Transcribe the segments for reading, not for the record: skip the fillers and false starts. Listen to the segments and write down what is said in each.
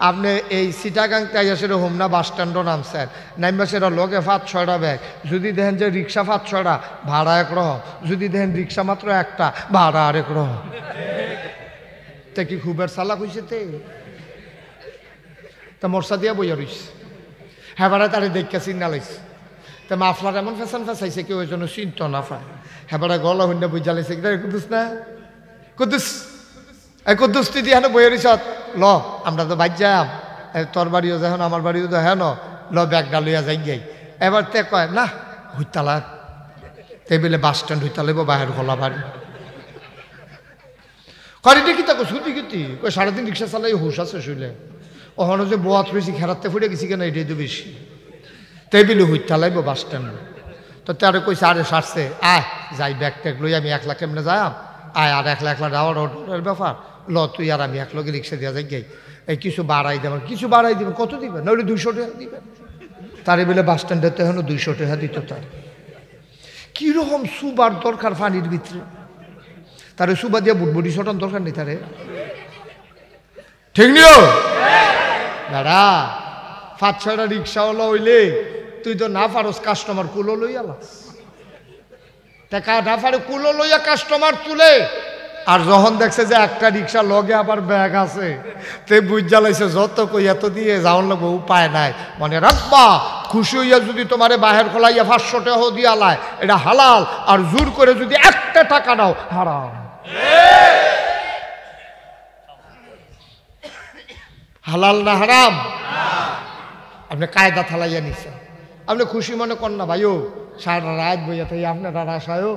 আপনি এই চিটাগাং তাইয়াসের হোমনা বাস স্ট্যান্ডও নামছেন নামবাসের লগে 5-6টা ব্যাগ যদি দেখেন যে রিক্সা 5-6টা ভাড়া একরকম যদি দেখেন রিক্সা মাত্র একটা ভাড়া আরেক রকম তা কি খুবের চালাক হয়েছে তা মর্সা দিয়া বইয়া রইছে হ্যাঁ বাড়া তারে দেখা চিন্তা লাইছে তা মাফলার এমন ফেসান ফেসাইছে কেউ ওই জন্য চিন্ত না পায় হ্যাঁ বাড়া গলা হইনা বুঝা লাইছে কুদুস না কুদুস এই কুদুস তুই দিয়ে হ্যাঁ বইয়া রইছ ল আমরা তো বাইর যাম তোর বাড়িও যখন আমার বাড়িও তো হ্যাঁ ল ব্যাগটা লইয়া যাই যাই এবার তে কয় না হইতালা টেবিলে বাস স্ট্যান্ড হইতালাইব বাহির গলা বাড়ি করিটা কি তাকে শুধু কি ওই 3.5 রিক্সা চালাই হুশ আছে শুইলে ওখানে যে বোয়াত রয়েছি খেরাতে ফুটে গেছি কেন এটাই তো বেশি টেবিলে হইতালাইব বাস স্ট্যান্ড তো তারে কইছে আরে সারছে আয় যাই ব্যাগ ট্যাগ লই আমি 1 লাখ কেমনে যাইম আয় আর 1 লাখ যাওয়ার ব্যাপার ল তুই আর আমি 1 লগে রিক্সা দিয়া যাই যাই এই কিছু বাড়াই দেবেন কিছু বাড়াই দিবেন কত দিবেন না 200 টাকা দিবেন তারে বলে বাস স্ট্যান্ডে তো এখন 200 টাকা দিত তার কীরকম সুবার দরকার পানির ভিতরে তারে সুবা দিয়া বুটবুটি ছটান দরকার নেই তারে ঠিক নিও দাদা 5-6টা রিক্সাওয়ালা হইলে তুই তো না পারস কাস্টমার কুলো লইয়া লাস টাকা না পারে কুলো লইয়া কাস্টমার তুলে আর যখন দেখছে যে একটা রিক্সা লগে আবার ব্যাগ আছে তে বুঝ জ্বালাইছে যত কই এত দিয়ে যাওয়ার লাগবে উপায় নাই মনে রাখবা খুশি হইয়া যদি তোমারে বাহির খোলাইয়া 500 টাকা দিয়া লায় এটা হালাল আর জোর করে যদি 1 টাকা নাও হারাম হালাল না হারাম আপনি কায়দা থালাইয়া নিচ্ছেন আপনি খুশি মনে কর না ভাইও সারা রাত বইয়া থাকি আপনারা আশায়ও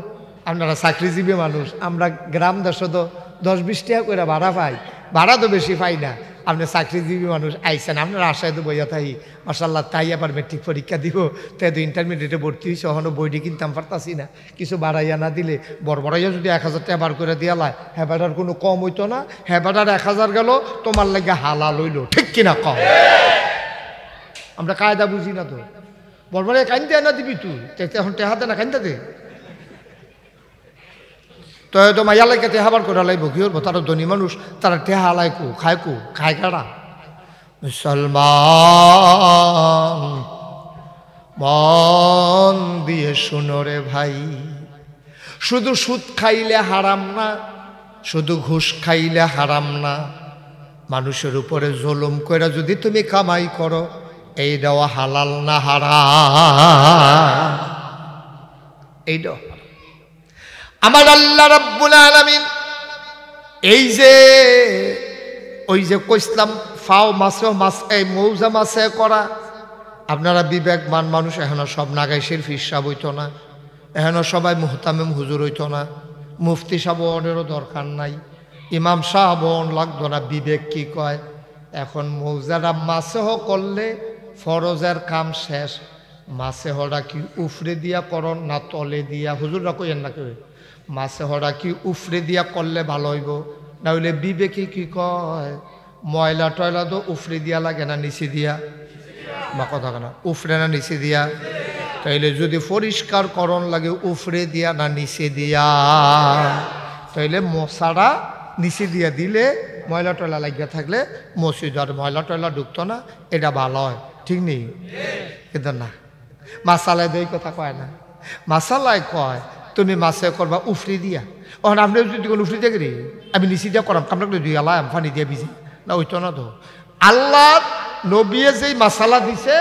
আপনারা চাকরিজীবী মানুষ আমরা গ্রাম দেশে তো 10-20 টাকা করে ভাড়া পাই ভাড়া তো বেশি পাই না আপনি চাকরিজীবী মানুষ আইসেন আপনার আশায় তো বইয়া থাকি মাশাআল্লাহ তাই আবার মেট্রিক পরীক্ষা দিব তাই তো ইন্টারমিডিয়েটে ভর্তি হয়েছে ওখানে বইটি কিনতাম পারতাছি না কিছু বাড়াইয়া না দিলে বড়াইয়া যদি 1000 টাকা বার করে দিয়া লাই হেবাটার কোনো কম হইতো না হেবাটার 1000 গেল তোমার লাগে হালাল হইল ঠিক কিনা কম আমরা কায়দা বুঝি না তো বড়বারে কাইন্দে না দিবি তুই এখন টেহাতে না কাইন্দা দে তো হয়তো মাইয়া লাগে টেহাবার করে লাইব কি হবো তারা ধনী মানুষ তারা টেহা লাইকু খায় কারা মুসলমান মন দিয়ে শুনো রে ভাই শুধু সুদ খাইলে হারাম না শুধু ঘুষ খাইলে হারাম না মানুষের উপরে জুলুম করে যদি তুমি কামাই করো এই দেওয়া হালাল না হারাম এই দাও আমার আল্লাহ রাব্বুল আলামিন এই যে ওই যে কইসলাম ফাও মাছ এই মৌজা মাছে করা আপনারা বিবেকবান মানুষ এখনো সব নাগাইশের ফিরসাব হইতো না এখনো সবাই মুহতামিম হুজুর হইতো না মুফতি সাহেবেরও দরকার নাই ইমাম সাহেব লাগতো না বিবেক কি কয় এখন মৌজারা মাছেহ করলে ফরজের কাম শেষ মাছে হরা কি উফরে দিয়া করন না তলে দিয়া হুজুররা কইেন না কেউ মাছে হরা কি উফরে দিয়া করলে ভালো হইব না হইলে বিবেকে কি কয় ময়লা টয়লা তো উফরে দিয়া লাগে না নিচে দিয়া বা কথা না উফরে না নিচে দিয়া তাইলে যদি পরিষ্কার করণ লাগে উফরে দিয়া না নিচে দিয়া তাইলে মশারা নিচে দিয়া দিলে ময়লা টয়লা লাগিয়া থাকলে মসজিদ আর ময়লা টয়লা ঢুকতো না এটা ভালো হয় ঠিক নেই কিন্তু না মাসালায় তো এই কথা কয় না মাসালায় কয় তুমি মাছে করবা উফরি দিয়া ওখানে আপনি যদি উফরি দিয়ে গেলি আমি নিচে দিয়া করাম কামড়া দুই আলাম পানি দিয়ে ভিজি না ওইতো না তো আল্লাহ নবিয়ে যেই মাসালা দিছে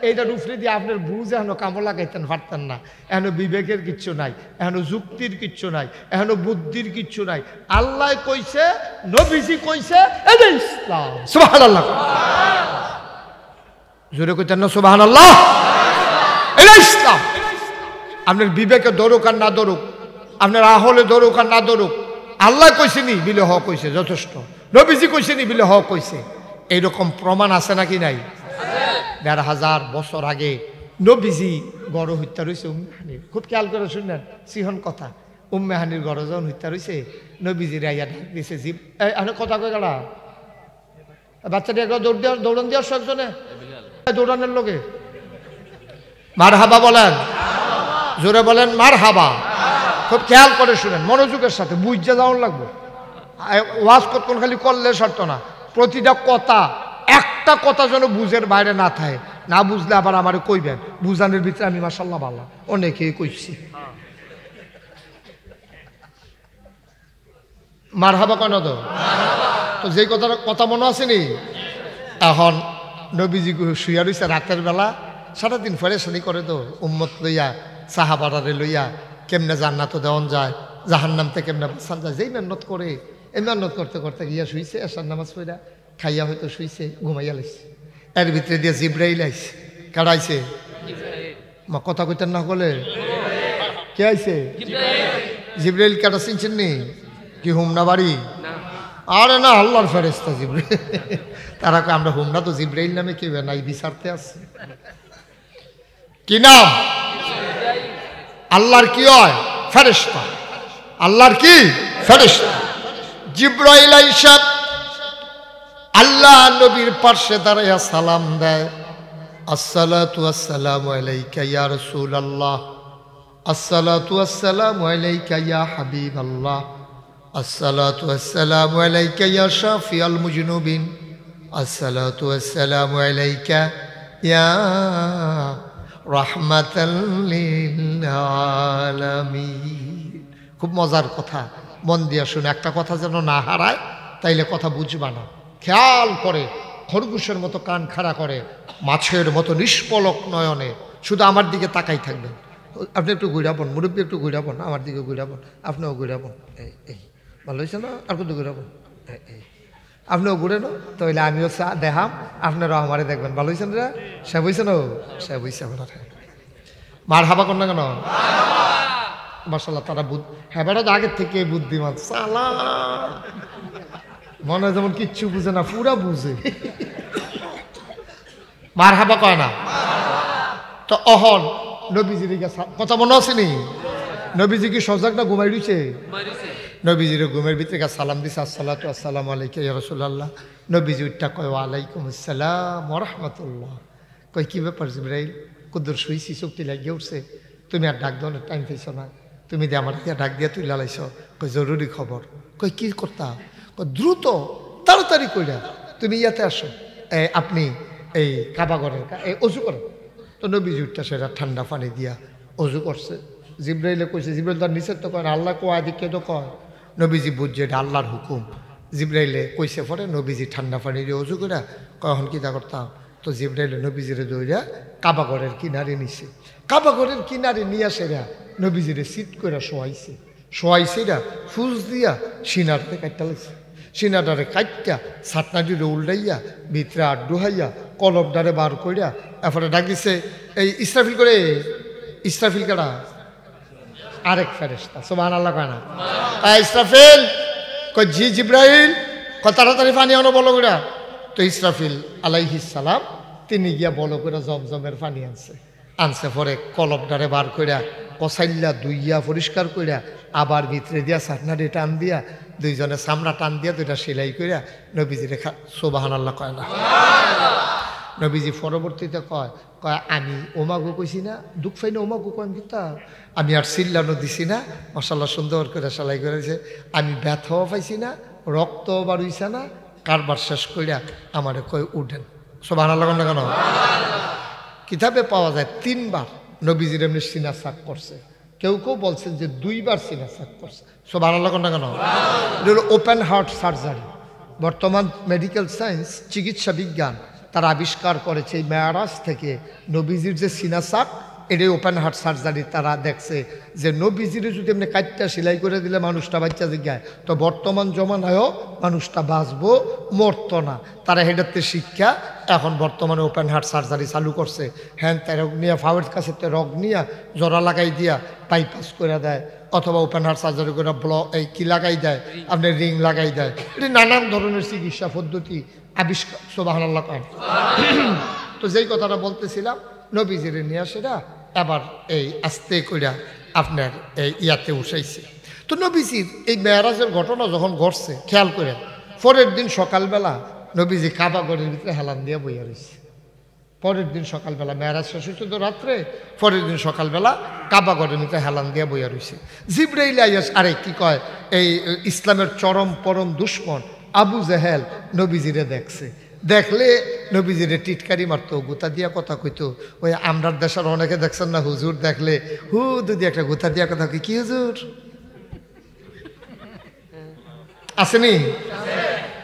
এইটা উফরি দিয়ে আপনার বুঝ এখনো কামড় লাগাইতেন পারতেন না এখনো বিবেকের কিচ্ছু নাই এখনো যুক্তির কিচ্ছু নাই এখনো বুদ্ধির কিচ্ছু নাই আল্লাহ কইছে নবীজি কইছে এটা ইসলাম সুবহানাল্লাহ জোরে কইতেন না সুবহানাল্লাহ এটা ইসলাম আপনার বিবেকে দরুক আর না দরুক আপনার আহলে দরুক আর না দরুক আল্লাহ কইছে নি বিলে হক কইছে যথেষ্ট নবীজি কইছে নি বিলে হক কইছে এইরকম প্রমাণ আছে নাকি নাই ১,৫০০ বছর আগে নবীজি গড় হত্যা রয়েছে উম্মেহানির খুব খেয়াল করে শুনলেন সিহন কথা উম্মেহানির গড় যখন হত্যা রয়েছে নবীজির আইয়া ডাক দিয়েছে জীব আপনি কথা কয়ে গেলা বাচ্চাটি একবার দৌড়ান দেওয়ার সবজনে দৌড়ানোর লোকে মার হাবা বলেন জোরে বলেন মার হাবা খুব খেয়াল করে শুনেন মনোযোগের সাথে বুঝতে যাওয়ার লাগবো ওয়াজ কতক্ষণ খালি করলে সরত না প্রতিটা কথা এক একটা কথা যেন বুঝের বাইরে না থাকে, না বুঝলে আবার আমার কইবেন। বুঝানোর ভিতরে আমি মাশাআল্লাহ ভালো, অনেকেই কইছি। মারহাবা কেন তো? তো যেই কথা মনে আসেনি, এখন নবীজি শুয়া রইছে রাতের বেলা, সারাদিন ফেরেশানি করে তো উম্মত লইয়া, সাহাবারে লইয়া কেমনে জান্নাত দেওয়ান যায়, জাহান্নাম থেকে কেমনে বাঁচান যায়, যেই মেহনত করে এই মেহনত করতে করতে গিয়া শুইছে, এশার নামাজ পড়া খাইয়া হয়তো শুইছে, ঘুমাইয়া লাইছে। এর ভিতরে দিয়ে জিব্রাইল আইছে। কারাইছে? মা কথা কইতেন না বলে কে আইছে? জিব্রাইল কাটা চিনছেন নি? কি হুমনা বাড়ি? আরে না, আল্লাহর ফেরেশতা জিব্রাইল। তারা আমরা হুমনা তো জিব্রাইল নামে কেউ নাই, বিচারতে আছে। কি নাম? আল্লাহর কি হয়? ফেরেশতা। আল্লাহর কি? ফেরেশতা। জিব্রাইল আইসা আল্লাহ নবীর পাশে দাঁড়াইয়া সালাম দেয়, আসসালাতু আসসালামু আলাইকা ইয়া রাসূলুল্লাহ, আসসালাতু আসসালামু আলাইকা ইয়া হাবিবাল্লাহ, আসসালাতু আসসালামু আলাইকা ইয়া শাফিআল মুজনুবিন, আসসালাতু আসসালামু আলাইকা ইয়া রাহমাতাল লিল আলামিন। খুব মজার কথা, মন দিয়া শুনে, একটা কথা যেন না হারায়, তাইলে কথা বুঝবা না। খেয়াল করে, খরগোশের মতো কান খাড়া করে, মাছের মতো নিষ্পলক নয়নে শুধু আমার দিকে তাকাই থাকবেন। আপনি একটু ঘুরাবন, মুরব্বী একটু ঘুরাবন, আমার দিকে ঘুরাবন, আপনিও ঘুরাবন। এই ভালো হয়েছে না? আর কিন্তু ঘুরাবন, এই আপনিও ঘুরেন, তাহলে আমিও দেখাম, আপনারাও আমারে দেখবেন। ভালো হয়েছেন রে? সে বইছে না? সে বইছে আপনার। মার হাবা কর না কেন? মাশাআল্লাহ, তারা হ্যাঁ বেড়া আগের থেকে বুদ্ধিমান। সালা মনে হয় যেমন কিচ্ছু বুঝে না, পুরা বুঝে। মার হাবা কয় না তো। অহন নবীজির কথা মনে আসেনি? নবীজি কি সজাগ না ঘুমাই দিছে? নবীজির ঘুমের ভিতরে সালাম দিছে, আসসালাতু আসসালামু আলাইকা ইয়া রাসূলুল্লাহ। নবীজি উঠটা কয়, ওয়ালাইকুম আসসালাম ওয়া রাহমাতুল্লাহ। কই কি ব্যাপার জিবরাইল? কুদ্দুর শুইছি, চুক্তি লাগিয়ে উঠছে, তুমি আর ডাক দেওয়ার টাইম পাইছো না, তুমি দিয়ে আমার দিয়া ডাক দিয়া তুই লালাইছ। কই জরুরি খবর। কই কি করতা? দ্রুত তাড়াতাড়ি কইরা তুমি ইয়াতে আসো, আপনি এই কাবাগরের এই অজু করেন। তো নবীজি উঠটা সেটা ঠান্ডা পানি দিয়া অজু করছে। জিব্রাইলে কইছে, জিব্রাইল তার নিষেধ তো কয় না, আল্লাহ কোয়া দিকে তো কয়। নবীজি বুঝছে এটা আল্লাহর হুকুম। জিব্রাইলে কইছে পরে নবীজি ঠান্ডা পানি দিয়ে অজু করে কখন কী তা করতাম। তো জিব্রাইলে নবীজিরে দৌড়া কাবাগরের কিনারে নিছে। কাবাগরের কিনারে নিয়ে সেরা নবীজিরে সিট করে শোয়াইছে রা ফুস দিয়া সিনারতে কাটটা লাগছে। সিনাটারে কাটটা ছাটনাটিরে উল্টাইয়া ভিতরে আড্ডু হাইয়া কলবডারে বার কইরা এরপরে ডাক দিছে, এই ইসরাফিল করে। ইসরাফিল কারা? আরেক ফেরেশতা। সুবহানাল্লাহ কয় না? ইসরাফিল কয় জি জিব্রাইল, কয় তাড়াতাড়ি পানি আনো বলো করে। তো ইসরাফিল আলাইহিস সালাম তিনি গিয়া বলো করে জমজমের পানি আনছে পরে কলবডারে বার কইরা কসাইল্লা দুইয়া পরিষ্কার কইরা আবার ভিতরে দিয়া ছাটনাটি টান দিয়া দুইজনে চামড়া টান দিয়া দুইটা সেলাই কইরা নবীজি রেখা। সুবহানাল্লাহ কয় না? নবীজি পরবর্তীতে কয় আমি ওমাগু কইছি না, দুঃখ পাই না ওমাগু কয় কিতা, আমি আর চিল্লানো দিছি না, মাশাআল্লাহ সুন্দর করে সেলাই করেছে, আমি ব্যথাও পাইছি না, রক্তও বাড়ইছে না, কারবার শেষ কইরা আমারে কয় উঠেন। সুবহানাল্লাহ না কেন? কিতাবে পাওয়া যায় 3 বার নবীজির এমনি সিনা সাক করছে। কেউ কেউ বলছেন যে 2 বার সিনা সাক করছে। সুবহানাল্লাহ না কেন? এটা হলো ওপেন হার্ট সার্জারি। বর্তমান মেডিকেল সায়েন্স, চিকিৎসা বিজ্ঞান তারা আবিষ্কার করেছে এই মেয়ারাজ থেকে নবীজির যে সিনা সাক, এটাই ওপেন হার্ট সার্জারি। তারা দেখছে যে নবীজির যদি এমনি কাটটা সেলাই করে দিলে মানুষটা বাচ্চা জিজ্ঞায়, তো বর্তমান জমানায়ও মানুষটা বাঁচবো, মরতো না। তারা হেডাতে শিক্ষা এখন বর্তমানে ওপেন হার্ট সার্জারি চালু করছে। হ্যাঁ, তাই রোগ নিয়ে ফাওয়ের কাছে রোগ নিয়ে জোড়া লাগাই দিয়া বাইপাস করে দেয়, অথবা ওপেন হার্ট সার্জারি করে এই কি লাগাই দেয়, আপনি রিং লাগাই দেয়। এটি নানান ধরনের চিকিৎসা পদ্ধতি আবিষ্কার। সুবহানাল্লাহ। তো যেই কথাটা বলতেছিলাম, নবীজির নিয়ে সেটা এবার এই আস্তে কইরা আপনার এই ইয়াতে উঠাইছে। তো নবীজির এই মেয়ারাজের ঘটনা যখন ঘটছে খেয়াল করে, পরের দিন সকালবেলা নবীজি কাবাগরের ভিতরে হেলান দিয়ে বইয়া রয়েছে। পরের দিন সকালবেলা মেয়ারাজ শেষ হয়েছে তো রাত্রে, পরের দিন সকালবেলা কাবাগরের ভিতরে হেলান দিয়ে বইয়া রয়েছে। জিবরাইল আইয়াস আরে কি কয়, এই ইসলামের চরম পরম দুশ্মন আবু জেহেল নবীজিরে দেখছে। দেখলে নবীজিরে টিটকারি মারতো, গুতা দিয়া কথা কইতো। ওই আমরার দেশের অনেকে দেখছেন না, হুজুর দেখলে যদি একটা গুতা দিয়া কথা কই, কি হুজুর আসেনি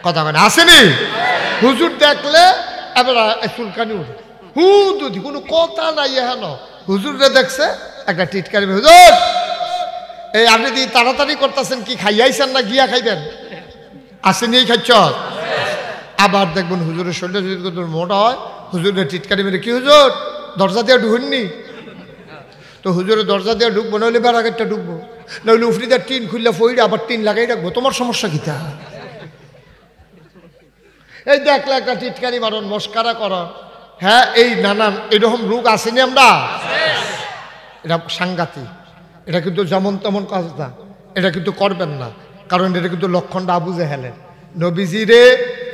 কথা কয় না, আসেনি হুজুর দেখলে এবার চুলকানি উঠে, যদি কোনো কথা নাই হেন হুজুরে দেখছে একটা টিটকারি, হুজুর এই আপনি দি তাড়াতাড়ি করতেছেন কি, খাইয়াইছেন না গিয়া খাইবেন, আসেনি খাইছ। আবার দেখবেন হুজুরের শরীরে যদি মোটা হয়, হুজুরের টিটকারি মেরে, কি হুজুর দরজা দিয়ে ঢুকননি, তো হুজুরের দরজা দিয়ে ঢুকবো, নইলে বেড়া আগেরটা ঢুকবো, নইলে উফরিদার টিন খুললে ফইরে আবার টিন লাগাই রাখবো, তোমার সমস্যা কিতা? এই দেখলে একটা টিটকারি মারণ, মস্কারা করন, হ্যাঁ এই নানান এরকম রোগ আসেনি আমরা, এটা সাংঘাতিক। এটা কিন্তু যেমন তেমন কাজ না, এটা কিন্তু করবেন না, কারণ এটা কিন্তু লক্ষণটা আবু জেহেলের। নবীজিরে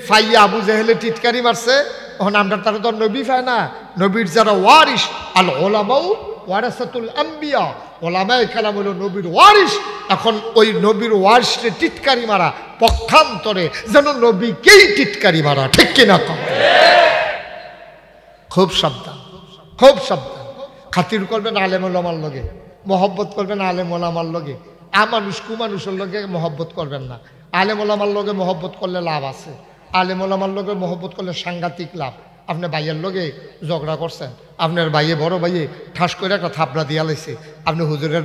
ফাইয়া আবু জেহেলে টিটকারি মারছে, তখন আমরা তারা তো নবী পায় না, নবীর যারা ওয়ারিস, আল ওলামাউ ওয়ারাসাতুল আম্বিয়া, ওলামায়ে কেরাম হলো নবীর ওয়ারিস। এখন ওই নবীর ওয়ারিসে টিটকারি মারা পক্ষান্তরে যেন নবীকেই টিটকারি মারা, ঠিক কিনা কম? খুব সাবধান, খুব সাবধান। খাতির করবেন আলেম ওলামার লগে, মহব্বত করবেন আলেম ওলামার লগে, আমানুষ কুমানুষের লগে মহব্বত করবেন না। আলেম ওলামার লগে মহব্বত করলে লাভ আছে, আলেম ওলামার লগে মহব্বত করলে সাংঘাতিক লাভ। আপনি ভাইয়ের লগে ঝগড়া করছেন, আপনার ভাইয়ে বড় ভাইয়ে ঠাস করে একটা থাপড়া দিয়া লাইছে, আপনি হুজুরের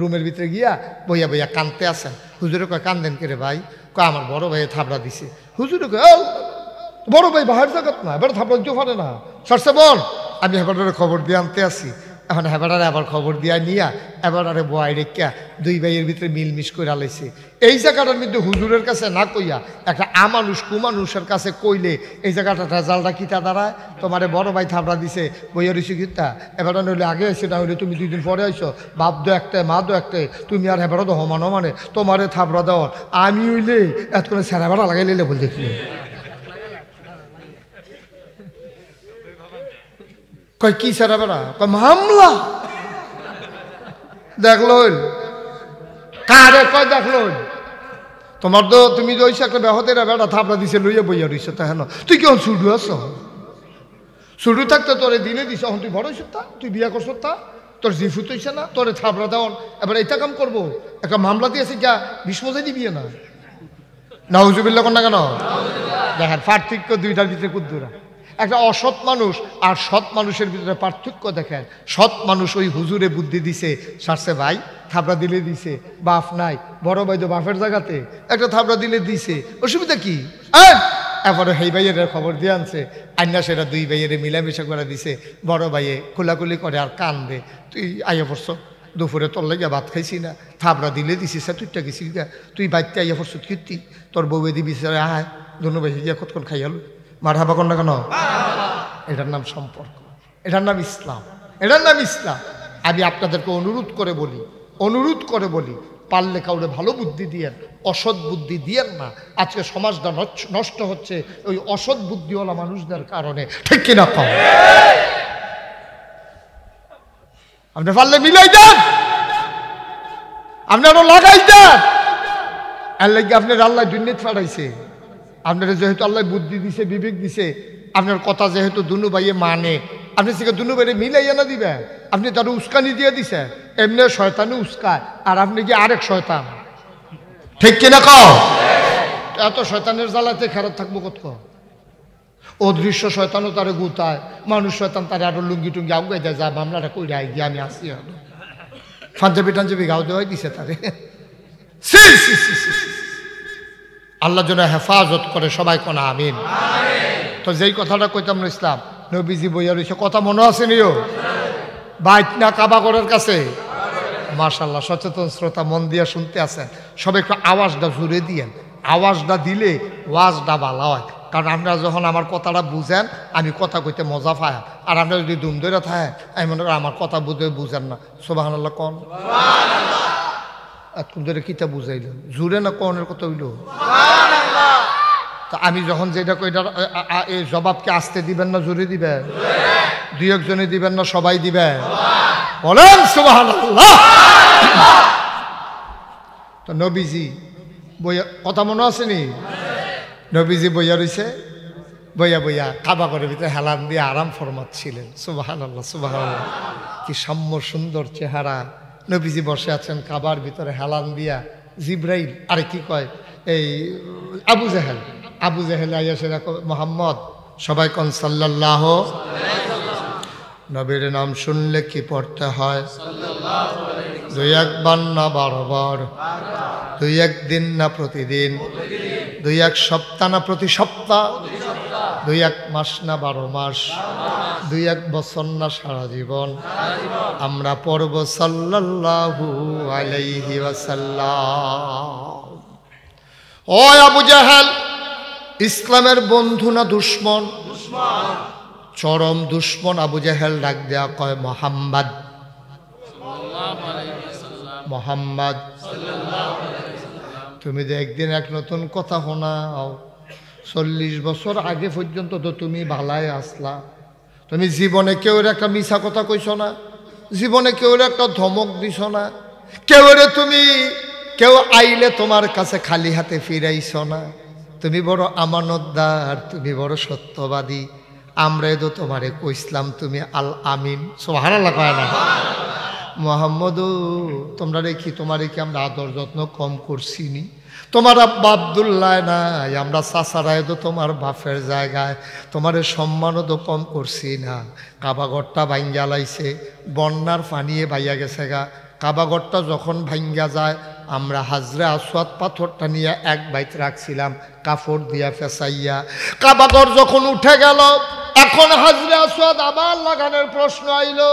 রুমের ভিতরে গিয়া বইয়া বইয়া কানতে আসেন, হুজুরে কয় কান্দেন কে ভাই? কয় আমার বড় ভাইয়ে থাপড়া দিছে। হুজুরে কয় বড় ভাই বাহার জায়গাত না, এবার থাপড়া দিতে পারে না, সরষে বল আমি হেবাটারে খবর দিয়ে আনতে আসি। এখন হেবাটারে আবার খবর দিয়া নিয়া এবারে বয় রেখা দুই ভাইয়ের ভিতরে মিলমিশ করে আলাইছে। এই জায়গাটার মধ্যে হুজুরের কাছে না কইয়া একটা আমানুষ কুমানুষের কাছে কইলে এই জায়গাটা রেজাল্টটা কিতা দাঁড়ায়? তোমারে বড় ভাই থাপড়া দিছে, বইয়া রইছে কিতা, এবারে নইলে আগে এসে না হইলে তুমি 2 দিন পরে আইছো, বাপ দো একটা মা দো একটা, তুমি আর হেবারও তো হমানো মানে তোমারে থাপড়া দেওয়ার, আমি হইলে এত করে সেরা বেড়া লাগাই লইলে বল দেখি। কয় কি সেরা বেড়া? কয় মামলা। দেখলো কারে? কয় দেখলো তোমার তো তুমি যে ওইসে একটা বেহতেরা বেড়া থাপড়া দিছে লইয়া বইয়া রইছ, তা হেন তুই কেমন ছুটু আছ? ছুটু থাকতে তোরে দিনে দিছ, এখন তুই বড় হইছ, তা তুই বিয়া করছ, তা তোর জিফুত হইছে না, তোরে থাপড়া দেওয়ান এবার এইটা কাম করবো, একটা মামলা দিয়েছে যা 20 বছর দিবি না, নাউজুবিল্লাহ কোন না কেন? দেখেন পার্থক্য দুইটার ভিতরে কুদ্দুরা। একটা অসৎ মানুষ আর সৎ মানুষের ভিতরে পার্থক্য দেখেন। সৎ মানুষ ওই হুজুরে বুদ্ধি দিছে, সারছে ভাই থাপড়া দিলে দিছে, বাপ নাই, বড় ভাই তো বাপের জায়গাতে একটা থাপড়া দিলে দিছে, অসুবিধা কি? এবারে সেই ভাইয়ের খবর দিয়ে আনছে, আইনা সেটা দুই ভাইয়ের মিলামিশা করে দিছে, বড় ভাইয়ে খোলাখুলি করে আর কান্দে, তুই আইয়া পড়ছ দুপুরে তোর লাগিয়া ভাত খাইছি না, থাপড়া দিলে দিছিস, তুইটা গেছি তুই বাইতে আইয়া পড়ছ কীর্তি, তোর বউয়ে দিবি আয় দুনো ভাই গিয়া কতক্ষণ খাইয়ালো, মার হাবা কর না কেন? এটার নাম সম্পর্ক, এটার নাম ইসলাম, এটার নাম ইসলাম। আমি আপনাদেরকে অনুরোধ করে বলি পারলে কাউরে ভালো বুদ্ধি দিয়েন, অসৎ বুদ্ধি দিয়েন না। আজকে সমাজটা নষ্ট হচ্ছে ওই অসৎ বুদ্ধিওয়ালা মানুষদের কারণে, ঠিক কিনা কম? আপনি পারলে মিলাই দেন, আপনি আরো লাগাই দেন। এর লাগে আপনার আল্লাহ দুনিয়াতে পাঠাইছে, আপনারা যেহেতু আল্লাহ বুদ্ধি দিছে, বিবেক দিছে, আপনার কথা যেহেতু দুনু ভাইয়ে মানে, আপনি সেটা দুনু ভাইয়ে মিলাইয়া না দিবেন। আপনি তার উস্কানি দিয়ে দিছে, এমনি শয়তানি উস্কায় আর আপনি কি আরেক শয়তান, ঠিক কিনা কও? এত শয়তানের জ্বালাতে খারাপ থাকবো কত? অদৃশ্য শয়তানও তারে গুতায়, মানুষ শয়তান তারে আরো লুঙ্গি টুঙ্গি আগুয়াই দেয়, যা মামলাটা কই রায় গিয়ে আমি আসি, পাঞ্জাবি টাঞ্জাবি গাও দেওয়াই দিছে তারে। আল্লাহ যেন হেফাজত করে, সবাই কোন আমিন। তো যেই কথাটা কইতাম না, ইসলাম নবীজি বইয়া রয়েছে, কথা মনে আছে নিও, বাইত না কাবাগরের কাছে। মাশাআল্লাহ, সচেতন শ্রোতা মন দিয়া শুনতে আছেন, সবাই একটু আওয়াজটা জুড়ে দিয়েন, আওয়াজটা দিলে ওয়াজটা ভালো হয়। কারণ আপনারা যখন আমার কথাটা বুঝেন, আমি কথা কইতে মজা পাই, আর আপনারা যদি দুম ধরে থাকেন, আমি মনে করি আমার কথা বুঝেন না। সুবহানাল্লাহ কন, এতক্ষণ ধরে কিতা বুঝাইল, জুড়ে না কনের কথা হইল? তা আমি যখন যেটা কই, এই জবাবকে আসতে দিবেন না জোরে দিবেন? দুই একজনে দিবেন না সবাই দিবেন? বলেন সুবহানাল্লাহ। তো নবীজি বইয়া, কথা মনে আসেনি? নবীজি বইয়া রইছে, বইয়া বইয়া কাবা ঘরের ভিতরে হেলান দিয়ে আরাম ফরমাচ্ছিলেন। সুবহানাল্লাহ, সুবহানাল্লাহ, কি সাম্য সুন্দর চেহারা। নবীজি বসে আছেন কাবার ভিতরে হেলান দিয়া। জিব্রাইল আরে কি কয় এই আবু জাহেল আইয়া সেরা মোহাম্মদ, সবাই কোন সাল্লাল্লাহু। নবীর নাম শুনলে কি পড়তে হয়? দুই একবার না 12 বার, দুই একদিন না প্রতিদিন, দুই এক সপ্তাহ না প্রতি সপ্তাহ, দুই এক মাস না 12 মাস, দুই এক বছর না সারা জীবন আমরা পড়ব সাল্লাল্লাহু আলাইহি ওয়াসাল্লাম। ও আবু জাহেল, ইসলামের বন্ধু না দুশমন? চরম দুশমন। আবু জাহেল ডাক দেয়া কয় মোহাম্মদ, মোহাম্মদ তুমি যে একদিন এক নতুন কথা শোনাও, 40 বছর আগে পর্যন্ত তো তুমি ভালাই আসলা, তুমি জীবনে কেউ একটা মিছা কথা কইছ না, জীবনে কেউ একটা ধমক দিছ না, কেউ আইলে তোমার কাছে খালি হাতে ফিরাইছ না, তুমি বড় আমানতদার, তুমি বড় সত্যবাদী। আমরা তো তোমারে কইসলাম তুমি আল আমিন। সুবহানাল্লাহ কয় না? মোহাম্মদও তোমরা রেখি তোমারে কি আমরা আদর যত্ন কম করছি নি? তোমার আব্বা আব্দুল্লাহ নাই, আমরা চাচারায় তো তোমার বাপের জায়গায়, তোমারে সম্মানও তো কম করছি না। কাবাঘরটা ভাঙ্গা লাইছে, বন্যার পানিয়ে বাইয়া গেছে গা। কাবাঘরটা যখন ভাঙ্গা যায় আমরা হাজরে আসওয়াদ পাথরটা নিয়ে এক বাইত রাখছিলাম কাপড় দিয়া ফেসাইয়া। কাবাঘর যখন উঠে গেল, এখন হাজরে আসওয়াদ আবার লাগানোর প্রশ্ন আইলো,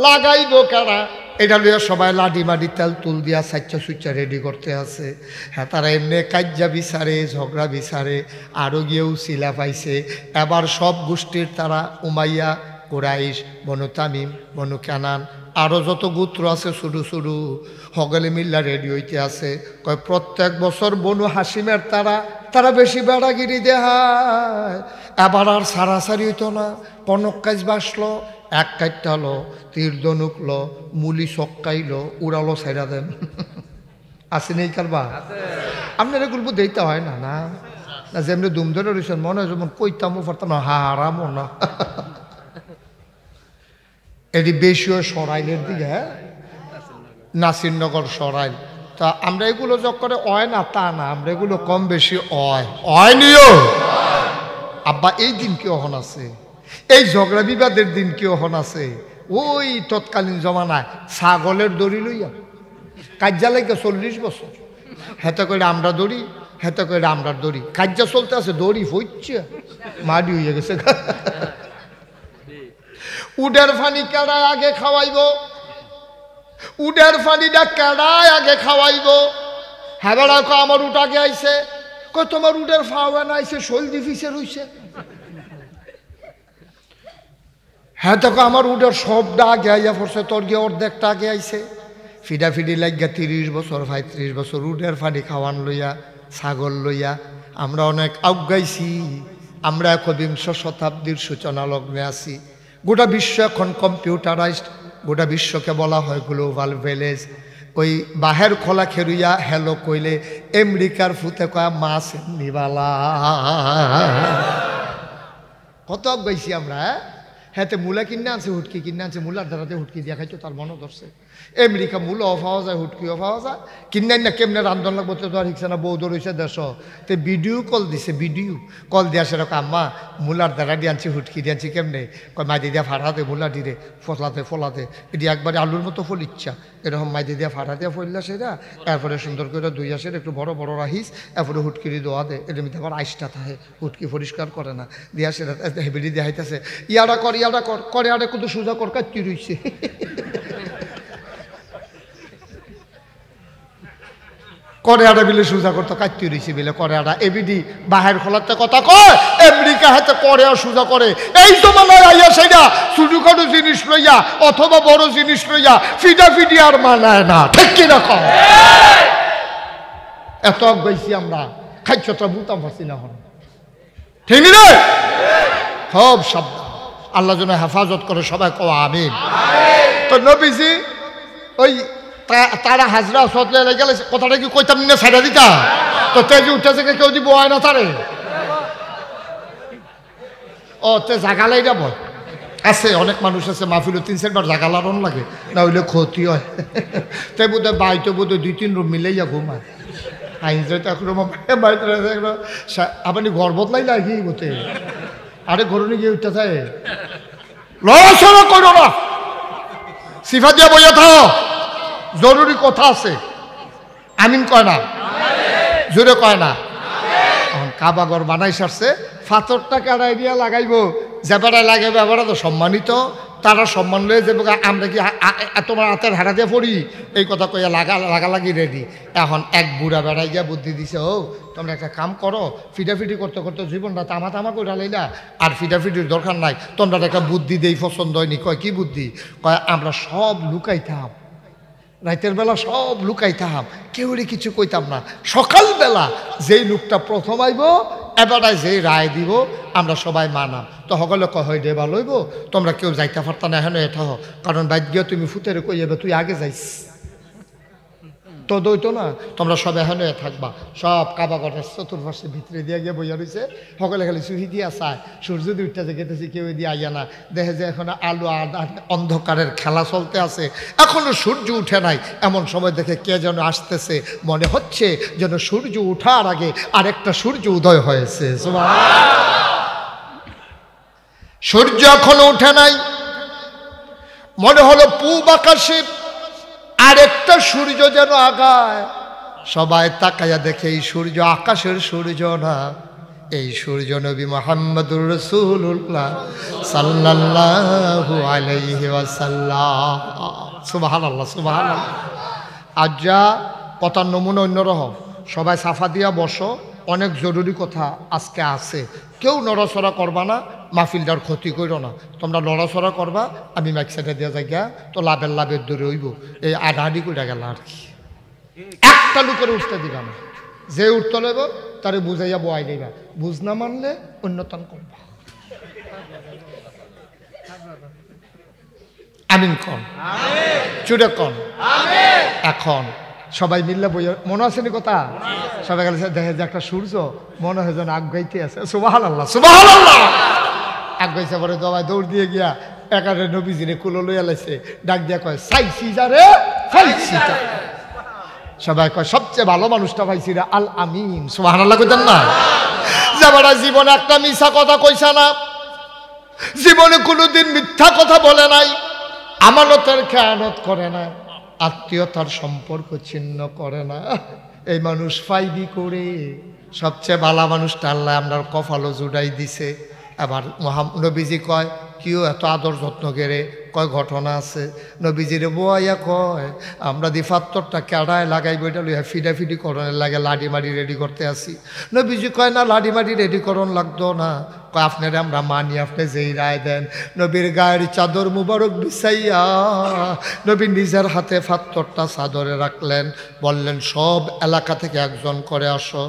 লাগাইবো কেনা? এটা লইয়া সবাই লাডি মাডি তেল তুল দিয়া সাচ্চা সুচ্চা রেডি করতে আছে। হ্যাঁ, তারা এমনি কাজ্জা বিচারে, ঝগড়া বিচারে, আরও গিয়েও শিলা পাইছে। এবার সব গোষ্ঠীর তারা উমাইয়া, কুরাইশ, বনু তামিম, বনু কানান, আরও যত গোত্র আছে শুরু শুরু হগলে মিল্লা রেডি হইতে আছে। কয় প্রত্যেক বছর বনু হাসিমের তারা বেশি বেড়াগিরি দেহায়, এবার আর সারাসারি হইতো না। কনক কাজ বাসলো, এক কাটটালো, তীর দনুকলো, মুলি চক্কাইলো, উড়ালো সাইরা দেন। আছে নেই কারবা? আপনার এগুলো দিতে হয় না না না যেমনি দুম ধরে রয়েছেন, মনে হয় যেমন কইতামও পারতাম না, হারামও না। এটি বেশিও সরাইলের দিকে, হ্যাঁ, নাসিরনগর সরাইল। তা আমরা এগুলো যোগ করে অয় না তা না, আমরা এগুলো কম বেশি অয় নিও। আব্বা এই দিন কি অহন আছে, এই ঝগড়া বিবাদের দিন কি অহন আছে? ওই তৎকালীন জমানায় ছাগলের দড়ি লইয়া কাজ্জা লাগে 40 বছর, হেতে করে আমরা দড়ি, হেতে করে আমরা দড়ি, কাজ্জা চলতে আছে, দড়ি হইছে মাডি হয়ে গেছে। উডের ফানি কেডায় আগে খাওয়াইব, উডের ফানিটা কেডায় আগে খাওয়াইব? হ্যাঁ বেড়া আমার উট আগে আইছে, কয় তোমার উডের ফাওয়া না আইছে, সলদি ফিসে রইছে। হ্যাঁ দেখো আমার উডের সবটা আগে আইয়া পড়ছে, তোর গিয়ে অর্ধেকটা আগে আইছে। ফিডাফিডি লাগিয়া 30 বছর 35 বছর উডের ফানি খাওয়ান লইয়া, ছাগল লইয়া আমরা অনেক আউগাইছি। আমরা 21শ শতাব্দীর সূচনা লগ্নে আছি। গোটা বিশ্ব এখন কম্পিউটারাইজড, গোটা বিশ্বকে বলা হয় গ্লোবাল ভিলেজ। ওই বাহের খোলা খেরুইয়া হেলো কইলে আমেরিকার ফুতে কয়া মাছ নিবালা। কত গাইছি আমরা। হ্যাঁ, মূলা কিনে আনছে, হুটকি কিনে আনছে, মূলার ধারাতে হুটকি দিয়া খাইতো, তার মনে ধরছে। আমেরিকা মূলাও পাওয়া যায়, হুটকিও পাওয়া যায়, কিনে না কেমনে রান্ধন লাগবো তো আর শিখছে না। বৌদ্ধ রয়েছে দেশ, তো ভিডিও কল দিছে, ভিডিও কল দিয়া সেরকম আম্মা মূলার দ্বারা দিয়ে আনছি, হুটকি দিয়ে আনছি কেমনে? কয় মাইদি দিয়া ফাটাতে মূলা দিরে ফলাতে এটি একবারে আলুর মতো ফল ইচ্ছা এরকম মাইদি দিয়া ফাটা দিয়া ফললা সেটা, এরপরে সুন্দর করে দুই আসের একটু বড় বড় রাহিস, এরপরে হুটকিরি দোয়া দেয়, এটার মধ্যে আবার আইসটা থাকে, হুটকি পরিষ্কার করে না, দিয়া সেটা হেবিডি দিয়া হাইতেছে, ইয়ারা করে আরে কিন্তু সোজা কর কাটতি রইছে। করে আড়া বিলে সোজা করতো কাটতি রইছে বিলে করে আড়া এবিডি বাহের খোলাতে কথা কয়, আমেরিকা হাতে করে আর সোজা করে। এই তো মানে আইয়া সেটা ছোটখাটো জিনিস লইয়া অথবা বড় জিনিস লইয়া ফিডাফিডি আর মানায় না, ঠিক কিনা কম? এত গাইছি আমরা, খাইছটা বুঝতাম পারছি না হন, ঠিক রে? সব শব্দ আল্লাহ যেন হেফাজত করে, সবাই কওয়া আমিন। তো নবীজি ওই তারা হাজরা সতলে গেলে কথাটা কি কইতাম না, ছাড়া দিতা? তো তেজি উঠেছে কেউ দিব হয় না তারে। ও তে জাগালাইটা বল আছে, অনেক মানুষ আছে মাহফিল 3-4 বার জাগালারন লাগে, না হইলে ক্ষতি হয়। তাই বোধ হয় বাইতো বোধ হয় 2-3 রুম মিলাইয়া ঘুমায়। আপনি ঘর বদলাই লাগি বলতে, আরে ঘরে গিয়ে উঠতে থাকে, লড়াচড়া করো না, সিফা দিয়া বইয়া থাও, জরুরি কথা আছে। আমিন কয় না, জোরে কয় না। কাবা ঘর বানাই সারছে, পাথরটা কাটাই দিয়া লাগাইবো, যে বেড়ায় লাগাইবে এবারে তো সম্মানিত, তারা সম্মান লয়ে যাবো। আমরা কি তোমার হাতের হারা দিয়ে পড়ি, এই কথা কইয়া লাগালাগি রেডি। এখন এক বুড়া বেড়াই গিয়া বুদ্ধি দিছে, ও তোমরা একটা কাম করো, ফিটাফিটি করতে করতে জীবনটা তামা করে লাইলা, আর ফিটাফিটির দরকার নাই, তোমরা একটা বুদ্ধি দেই পছন্দ হয়নি। কয় কি বুদ্ধি? কয় আমরা সব লুকাইতাম, রাতের বেলা সব লুকাইতাম, কেউরে কিছু কইতাম না। সকালবেলা যেই লোকটা প্রথম আইব, এবারে যেই রায় দিব, আমরা সবাই মানাম। তো সকলে কয় হয় রে ভালো হইব, তোমরা কেউ যাইতে পারতা না, এখন এটা হোক, কারণ বাইক গিয়ে তুমি ফুতেরে কই যাবে, তুই আগে যাইস তো দইতো না, তোমরা সব এখানে থাকবা। সব কাবা ঘরের চতুর্পাশে ভিতরে দিয়ে গিয়ে বইয়া রয়েছে, সকলে খালি চুহি দিয়া চায়, সূর্য যদি উঠতে গেতেছি কেউ দিয়ে আইয়া না, দেখে যে এখন আলো আর অন্ধকারের খেলা চলতে আছে, এখনো সূর্য উঠে নাই। এমন সময় দেখে কে যেন আসতেছে, মনে হচ্ছে যেন সূর্য উঠার আগে আরেকটা সূর্য উদয় হয়েছে। সূর্য এখনো উঠে নাই, মনে হলো পূব আকাশে আরেকটা সূর্য যেন আগায়। সবাই তাকাইয়া দেখে এই সূর্য আকাশের সূর্য না, এই সূর্য নবী মুহাম্মদুর রাসূলুল্লাহ সাল্লাল্লাহু আলাইহি ওয়াসাল্লাম। সুবহানাল্লাহ, সুবহানাল্লাহ। আজ যা কথার নমুনা অন্যরকম, সবাই সাফা দিয়া বসো, অনেক জরুরি কথা আজকে আছে। কেউ নড়াচড়া করবা না, মাহফিলটার ক্ষতি করো না। তোমরা নড়াচড়া করবা, আমি মাইক সাইডে দেওয়া জায়গা তো লাভের দূরে হইব। এই আডাআডি করে গেল আর কি, একটা লুকের উঠতে দিবা না। যে উঠতে লইব তারে বুঝাইয়া বয়াই দিবা, বুঝ না মানলে অন্যতম করবা। আমিন কন, চুড়ে কন। এখন সবাই মিললে বইয়া, মনে আছে নি কথা? সবাই গেলে দেখে যে একটা সূর্য মনে হয় যেন আগাইতে আছে। সুবহানাল্লাহ, সুবহানাল্লাহ। আগাইছে পরে দবাই দৌড় দিয়ে গিয়া একারে নবীজিরে কুলো লইয়া লাইছে, ডাক দিয়া কয় চাইছি যারে ফাইছি। সবাই কয় সবচেয়ে ভালো মানুষটা পাইছি রে, আল আমিন। সুবহানাল্লাহ কইতেন না? যাবারা জীবনে একটা মিছা কথা কইছে না, জীবনে কোনোদিন মিথ্যা কথা বলে নাই, আমানতের খেয়ানত করে না, আত্মীয়তার সম্পর্ক ছিন্ন করে না। এই মানুষ ফাইদি করে সবচেয়ে ভালো মানুষটা আল্লাহ আমরা কপালও জুড়াই দিছে। আবার নবীজি কয় কেউ এত আদর যত্ন করে, কয় ঘটনা আছে। নবীজিরে বোয়াইয়া কয় আমরা দি ফাত্তরটা কেড়ায় লাগাইব, এটা লইয়া ফিডাফিডি করণের লাগে লাডি মাডি রেডি করতে আসি। নবীজি কয় না, লাডি মাডি রেডি করণ লাগতো না, কয় আপনারে আমরা মানি, আপনি যেই রায় দেন। নবীর গায়ের চাদর মুবারক বিছাইয়া নবী নিজের হাতে ফাত্তরটা চাদরে রাখলেন, বললেন সব এলাকা থেকে একজন করে আসো।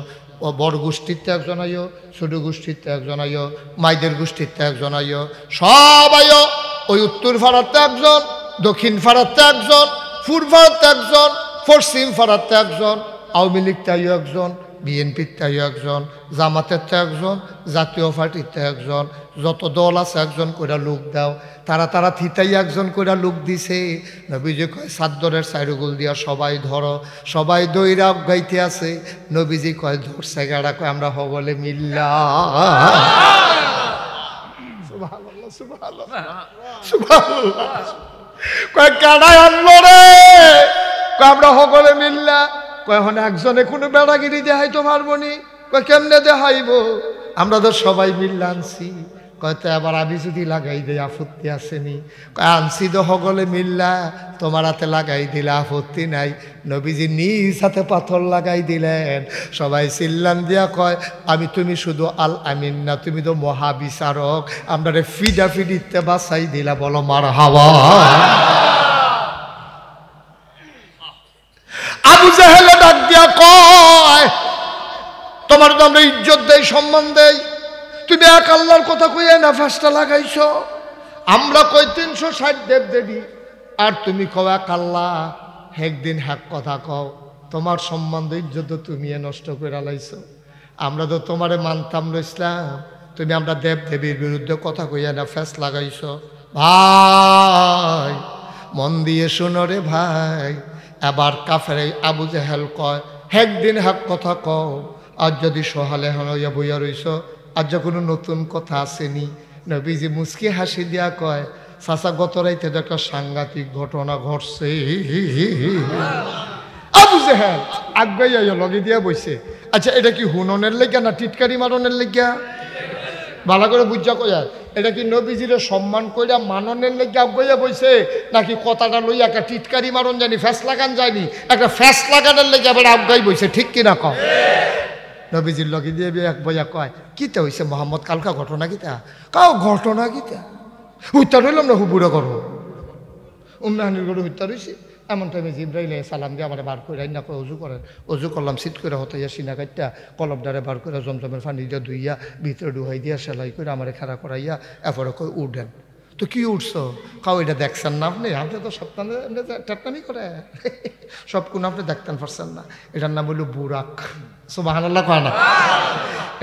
ও বড় গোষ্ঠীতে একজন আইও, ছোট গোষ্ঠীতে একজন আইও, মাইদের গোষ্ঠীতে একজন আইও, সব আইও। ওই উত্তর ফাড়াতে একজন, দক্ষিণ ফাড়াতে একজন, পূর্ব ফাড়াতে একজন, পশ্চিম ফাড়াতে একজন, আওয়ামী লীগতে আইও একজন, বিএনপিতে আইও একজন, জামাতের একজন, জাতীয় পার্টিতে একজন, যত দল আছে একজন করে লোক দাও। তারা থিতাই একজন করে লোক দিছে। নবীজি কয় সাদ্দরের চাইরুগুল দিয়া সবাই ধরো, সবাই দইরা গাইতে আছে। নবীজি কয় ধরছে গাড়া, কয় আমরা হবলে মিল্লা। সুবহানাল্লাহ, সুবহানাল্লাহ, সুবহানাল্লাহ। কয় কাড়াই আনলো রে, কয় আমরা হবলে মিল্লা। কয় এখন একজনে কোনো বেড়াগিরি দেখাইতে পারবো নি? কয় কেমনে দেখাইব, আমরা তো সবাই মিল্লা আনছি। কয়তো আবার আমি যদি লাগাই দেই আপত্তি আসেনি? কয় আনছি তো সকলে মিল্লা, তোমার হাতে লাগাই দিলে আপত্তি নাই। নবীজি নিজ হাতে পাথর লাগাই দিলেন। সবাই চিল্লান দিয়া কয় আমি তুমি শুধু আল আমিন না, তুমি তো মহাবিচারক, আমরা রে ফিডাফিডিতে বাঁচাই দিলা, বলো মারহাবা। আবু জাহেলে ডাক দিয়া কয় তোমার তো আমরা ইজ্জত দেই, সম্মান দেই, তুমি এক আল্লাহর কথা কইয়া না ফাঁসটা লাগাইছ। আমরা কই 360 দেব দেবী, আর তুমি কও এক আল্লাহ। একদিন হ্যাক কথা কও, তোমার সম্মান ইজ্জত তুমি নষ্ট করে লাইছ। আমরা তো তোমারে মানতাম না ইসলাম, তুমি আমরা দেব দেবীর বিরুদ্ধে কথা কইয়া না ফ্যাস লাগাইছ। ভাই মন দিয়ে শুনো রে ভাই, এবার কাফের আবু জেহেল কয় একদিন হাক কথা কও, আজ যদি সহালে হইয়া বইয়া রইছ, আজ কোনো নতুন কথা আসেনি। নবীজি মুস্কি হাসি দিয়া কয় চাচা গত রাইতে তো একটা সাংঘাতিক ঘটনা ঘটছে। আবু জেহেল আগাইয়া লগে দিয়া বইছে। আচ্ছা এটা কি হুননের লেগা না টিটকারি মারনের লেগা? ভালো করে বুঝা কয়া এটা কি নবীজিরে সম্মান কইরা মাননের লেগে আগাইয়া বইছে, নাকি কথাটা লইয়া একটা টিটকারি মারন জানি ফ্যাস লাগান যায়নি, একটা ফ্যাস লাগানোর লেগে আবার আগাই বইছে, ঠিক কিনা কম? নবীজির লগে দিয়ে এক বইয়া কয় কিতা হইছে মোহাম্মদ কালকা ঘটনা কিতা? কাও ঘটনা কিতা হত্যা রইলাম না হুবুরা করো উম্মাহানির গরু হত্যা রয়েছে। এমন টাইমে জিব্রাইল সালাম দিয়ে আমার বার করে না করে অজু করেন, অজু করলাম শীত করে হতাইয়া সিনা কাটটা কলবডারে বার করে জমজমের পানি দিয়ে ধুইয়া ভিতরে ডুহাই দিয়া সেলাই করে আমার খাড়া করাইয়া এরপরে কই উঠেন। তো কি উঠছো? কাউ এটা দেখছেন না আপনি? আপনি তো সপ্তাহে টেটনামি করে সব কোন আপনি দেখতেন পারছেন না। এটার নাম হইল বুরাক। সুবহানাল্লাহ কয় না?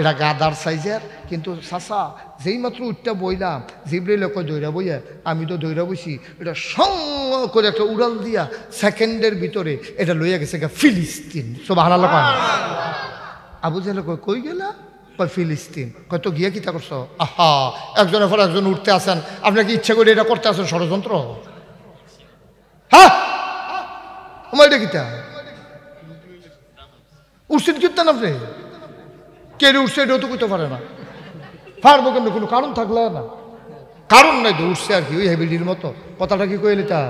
এটা গাদার সাইজের, কিন্তু চাচা যেই মাত্র উঠটা বইলাম জিব্রাইল কয় দৈরা বইয়া, আমি তো দৈরা বইছি, এটা সঙ্গ করে একটা উড়াল দিয়া সেকেন্ডের ভিতরে এটা লইয়া গেছে ফিলিস্তিন। সুবহানাল্লাহ কয় না? আবু জেহেল কয় কই গেলা? কয় ফিলিস্তিন। কয় তো গিয়া কিতা করছো? আহা একজনের পর একজন উঠতে আসেন, আপনার কি ইচ্ছা করে এটা করতে আসেন ষড়যন্ত্র? হ্যাঁ আমার এটা কিতা উঠছেন কীর্তেন আপনি? কে উঠছে এটাও তো কইতে পারে না, পারবো কেমন? কোনো কারণ থাকলে না, কারণ নাই তো উঠছে আর কি, ওই হেবিলির মতো। কথাটা কি কইলি তা?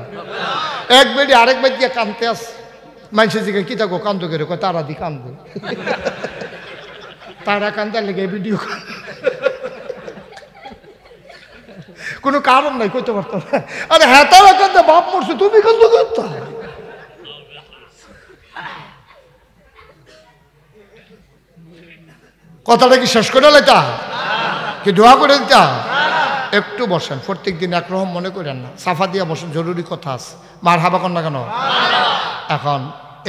এক বেডি আরেক বেড দিয়ে কানতে আস, মানুষের দিকে কি থাকো কান্দো করে? কয় তারা দি কান্দো, তারা কান্দার লেগে ভিডিও কোনো কারণ নাই, কইতে পারতো না। আরে হ্যাঁ তারা কান্দে বাপ মরছে, তুমি কান্দো করতো? কথাটা কি শেষ করে লেতা কি দোয়া করে দিতা? একটু বসেন, প্রত্যেক দিন একরকম মনে করেন না, সাফা দিয়া বসেন, জরুরি কথা আছে। মার হাবা কর না কেন? এখন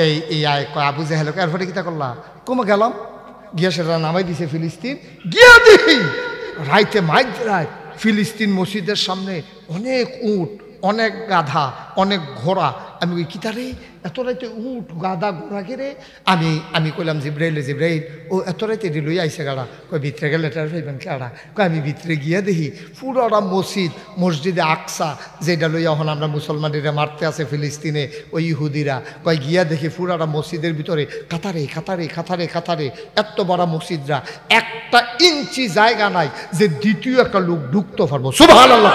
এই আয় কয় আবু জেহেলকে এরপরে কিতা করলা? কমে গেলাম গিয়া সেটা নামাই দিছে ফিলিস্তিন। গিয়া দেখি রাইতে মাইক রাত ফিলিস্তিন মসজিদের সামনে অনেক উট, অনেক গাধা, অনেক ঘোড়া। আমি ওই কিতারে এত রাইতে উট গাধা ঘোড়া ঘেরে আমি কইলাম জিব্রাইল ও এত রাইতে লই আইসে গাড়া। কয় ভিতরে গেলে এটার ভাইবেন কেডা? কয় আমি ভিতরে গিয়া দেখি পুরোটা মসজিদে আকসা, যেটা লইয়া এখন আমরা মুসলমানেরা মারতে আছে ফিলিস্তিনে ওই ইহুদিরা। কয় গিয়া দেখি পুরাটা মসজিদের ভিতরে কাতারে কাতারে কাতারে কাতারে এত বড় মসজিদরা, একটা ইঞ্চি জায়গা নাই যে দ্বিতীয় একটা লোক ঢুকতে পারবো। সুবহানাল্লাহ।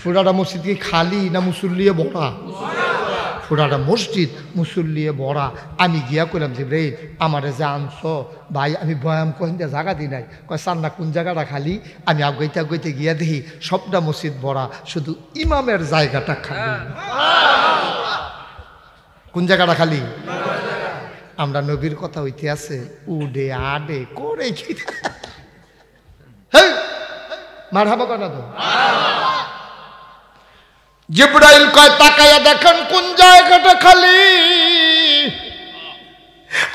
পুরাটা মসজিদ কি খালি না মুসল্লিয়ে ভরা? পুরাটা মসজিদ মুসল্লিয়ে ভরা। আমি গিয়া কইলাম জিব্রাইল আমারে যে আনছো ভাই, আমি বয়াম কহিন দিয়ে জায়গা দিই নাই। কয় সান্না কোন জায়গাটা খালি? আমি আগাইতে গিয়া দেখি সবটা মসজিদ ভরা, শুধু ইমামের জায়গাটা খালি। কোন জায়গাটা খালি? আমরা নবীর কথা হইতে আছে উডে আডে করে কি মারহাবা কথা তো। জিব্রাইল কয় তাকায়া দেখেন কোন জায়গাটা খালি।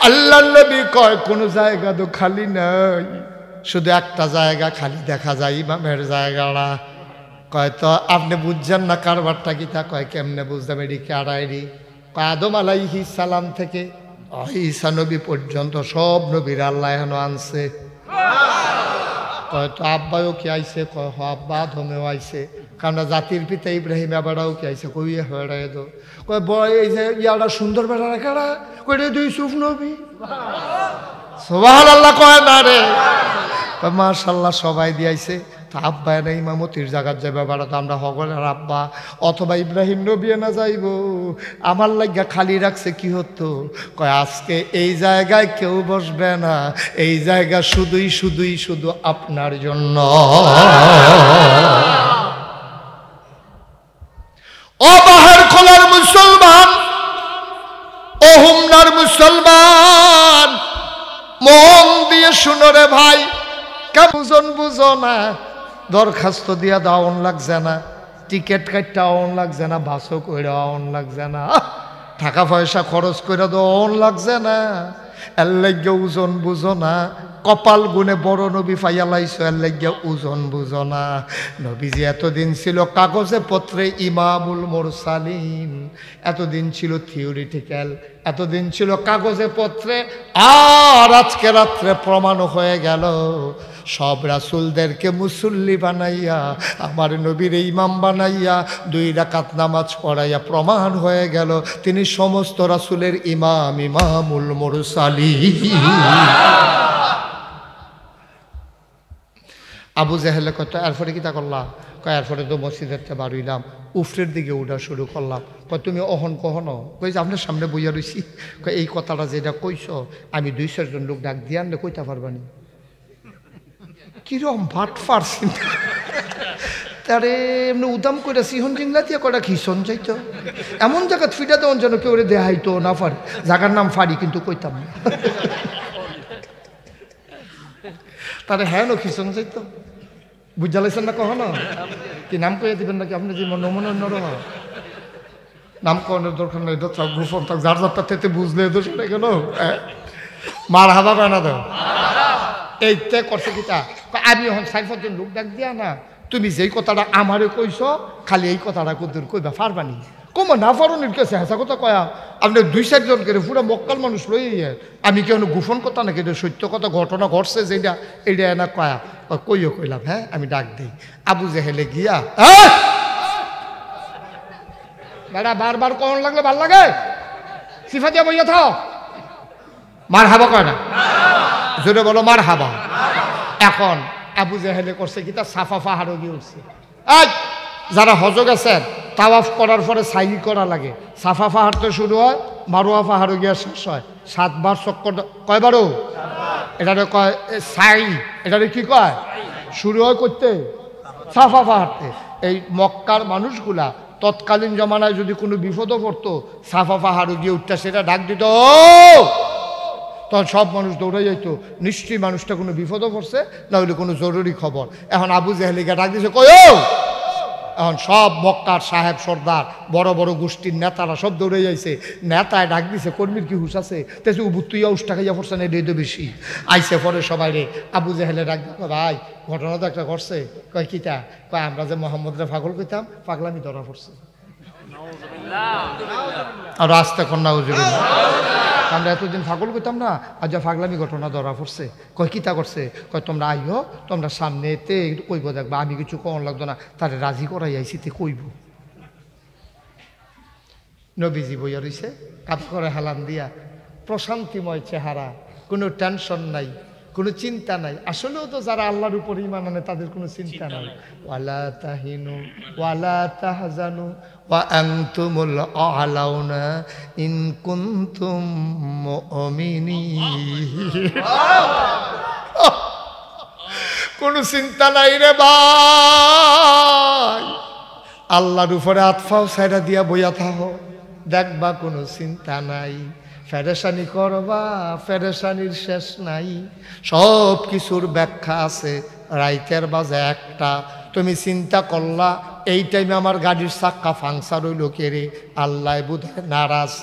আল্লাহ নবী কয় কোন জায়গা তো খালি নাই, শুধু একটা জায়গা খালি দেখা যায়, ইমামের জায়গাটা। কয় তো আপনি বুঝছেন না কারবারটা কি? তা কয় কেমনে বুঝতাম? এটি কারাইরি? কয় আদম আলাইহিস সালাম থেকে ঈসা নবী পর্যন্ত সব নবীর আল্লাহ এখনো আনছে। কয় তো আব্বাও কি আইছে? কয় হ আব্বা আদমেও আইছে, কারণ জাতির পিতা ইব্রাহিম আবারও কি আইছে? কই হয়ে দো। কয় বয় এই যে ইয়াটা সুন্দর বেড়া কারা? কই রে দুই সুফ নবী। সুবহানাল্লাহ কয় না রে? মাশাআল্লাহ সবাই দিয়াইছে। তা আব্বা এনে ইমামতির জায়গার যাবে বেড়া, তো আমরা হগলের আব্বা অথবা ইব্রাহিম নবী না যাইব। আমার লাগিয়া খালি রাখছে কি হতো? কয় আজকে এই জায়গায় কেউ বসবে না, এই জায়গা শুধু আপনার জন্য। ও বাহার খোলার মুসলমান, ও হুমনার মুসলমান, মন দিয়ে শুনো রে ভাই। কেমন বুঝো না? দরখাস্ত দিয়া দাওন লাগছে না, টিকিট কাটতে আওন লাগছে না, বাসও করে আওন লাগছে না, টাকা পয়সা খরচ করে দাওন লাগছে না। এর লাগে ওজন বুঝো না, কপাল গুনে বড় নবী ফাইয়ালাইছো এর লাগিয়া ওজন বুঝনা। নবীজি এতদিন ছিল কাগজে পত্রে ইমামুল মুরসালিন, এতদিন ছিল থিওরিটিক্যাল, এতদিন ছিল কাগজে পত্রে, আর আজকে রাত্রে প্রমাণ হয়ে গেল সব রাসূলদেরকে মুসল্লি বানাইয়া আমার নবীর ইমাম বানাইয়া 2 রাকাত নামাজ পড়াইয়া প্রমাণ হয়ে গেল তিনি সমস্ত রাসূলের ইমাম, ইমামুল মুরসালিন। আবু জেহেলে কত এরপরে কিতা করলাম, কয় এরপরে তো মসজিদের বাড়িলাম, উফরের দিকে উঠা শুরু করলাম। কয় তুমি অহন কহনো, কই যে আপনার সামনে বইয়া রইছি, কয় এই কথাটা যেটা কইছ আমি 2-4 জন লোক ডাক দিয়ে আনলে কইতে পারবানি। কিরম ভাট পারছি তারে এমনি উদাম করে সিহন জিংলা দিয়ে কটা খিসন যাইতো, এমন জায়গা ফিটা দেওয়ান যেন কেউ দেখাইতো না পারে, জায়গার নাম ফাড়ি কিন্তু কইতাম না তারে হ্যাঁ নো খিসন যাইতো। বুঝা লাইছেন না কখনো? কি নাম কইয়া দিবেন নাকি আপনি যে নমন নরম নাম কনের দরকার নেই, গোপন থাক, যার যারটা থেকে বুঝলে তো সেটা কেন মার হাবা বানা দাও। এইতে করছে কিতা, আমি এখন 4-5 জন লোক ডাক দিয়া না, তুমি যেই কথাটা আমারে কইছ খালি এই কথাটা কদ্দুর কইবা পারবানি। কমা না পারুনির কাছে হেসা কথা কয়া আপনি 2-4 জন করে পুরো মক্কাল মানুষ লই, আমি কেন গোপন কথা নাকি, এটা সত্য কথা, ঘটনা ঘটছে যেটা এইটা না কয়া কইও কইলাম। হ্যাঁ আমি ডাক দিই। আবু জেহেলে গিয়া দাদা বারবার কখন লাগলে ভাল লাগে, সিফা দিয়া বইয়া থাও, মার হাবা কয় না, জোরে বলো মার হাবা। এখন আবু জেহেলে করছে কি, তার সাফা পাহাড়ও গিয়ে উঠছে। যারা হজ গেছেন তাওয়াফ করার পরে সাই করা লাগে, সাফা পাহাড় তো শুরু হয়, মারোয়া পাহাড়ও গিয়ে শেষ হয়, 7 বার চক্কর, কয়বারও এটারে কয় সাই, এটারে কি কয়, শুরু হয় করতে সাফা পাহাড়তে। এই মক্কার মানুষগুলা তৎকালীন জমানায় যদি কোনো বিপদও পড়তো সাফা পাহাড়ও গিয়ে উঠতে সেটা ডাক দিত, তখন সব মানুষ দৌড়ে যাইতো, নিশ্চয়ই মানুষটা কোনো বিপদও পড়ছে, না হলে কোনো জরুরি খবর। এখন আবু জেহেলিকে ডাক দিছে, কই এখন সব মক্কার সাহেব সর্দার বড় বড় গোষ্ঠীর নেতারা সব দৌড়ে যাইছে, নেতায় ডাক দিছে, কর্মীর কি হুশ আছে, তেছে উবুতুইয়া উষ্টা খাইয়া পড়ছে না, এটা বেশি আইসে পরে সবাই রে। আবু জেহেলে ডাক দিল, ভাই ঘটনা তো একটা ঘটছে। কয় কিটা? কয় আমরা যে মোহাম্মদরে পাগল কইতাম, পাগলামি ধরা পড়ছে। আর আস্তে কন্যা আমরা এতদিন পাগল কইতাম না, আজ যা পাগলামি ঘটনা ধরা পড়ছে। কয় কিতা করছে? কয় তোমরা আইও, তোমরা সামনে এতে কইব, দেখবা আমি কিছু কম লাগতো না, তারে রাজি করাই আইসি তে কইব। নবীজি বইয়া রইছে কাপ করে হালান দিয়া, প্রশান্তিময় চেহারা, কোনো টেনশন নাই, কোনো চিন্তা নাই। আসলেও তো যারা আল্লাহর উপর ঈমান আনে তাদের কোনো চিন্তা নাই। ওয়ালা তাহিনু ওয়ালা তাহজানু ওয়া আনতুমুল আ'লাউনা ইন কুনতুম মুমিনিন। কোনো চিন্তা নাই রে ভাই, আল্লাহর উপরে আতফাও ছাইরা দিয়া বইয়া থাকো, দেখবা কোনো চিন্তা নাই। ফেরেশানি করবা, ফেরেশানির শেষ নাই, সব কিছুর ব্যাখ্যা আছে। রাইতের বাজে 1টা, তুমি চিন্তা করলা এই টাইমে আমার গাড়ির চাক্কা ফাংশন হইল কে রে, আল্লাহ বোধহয় নারাজ।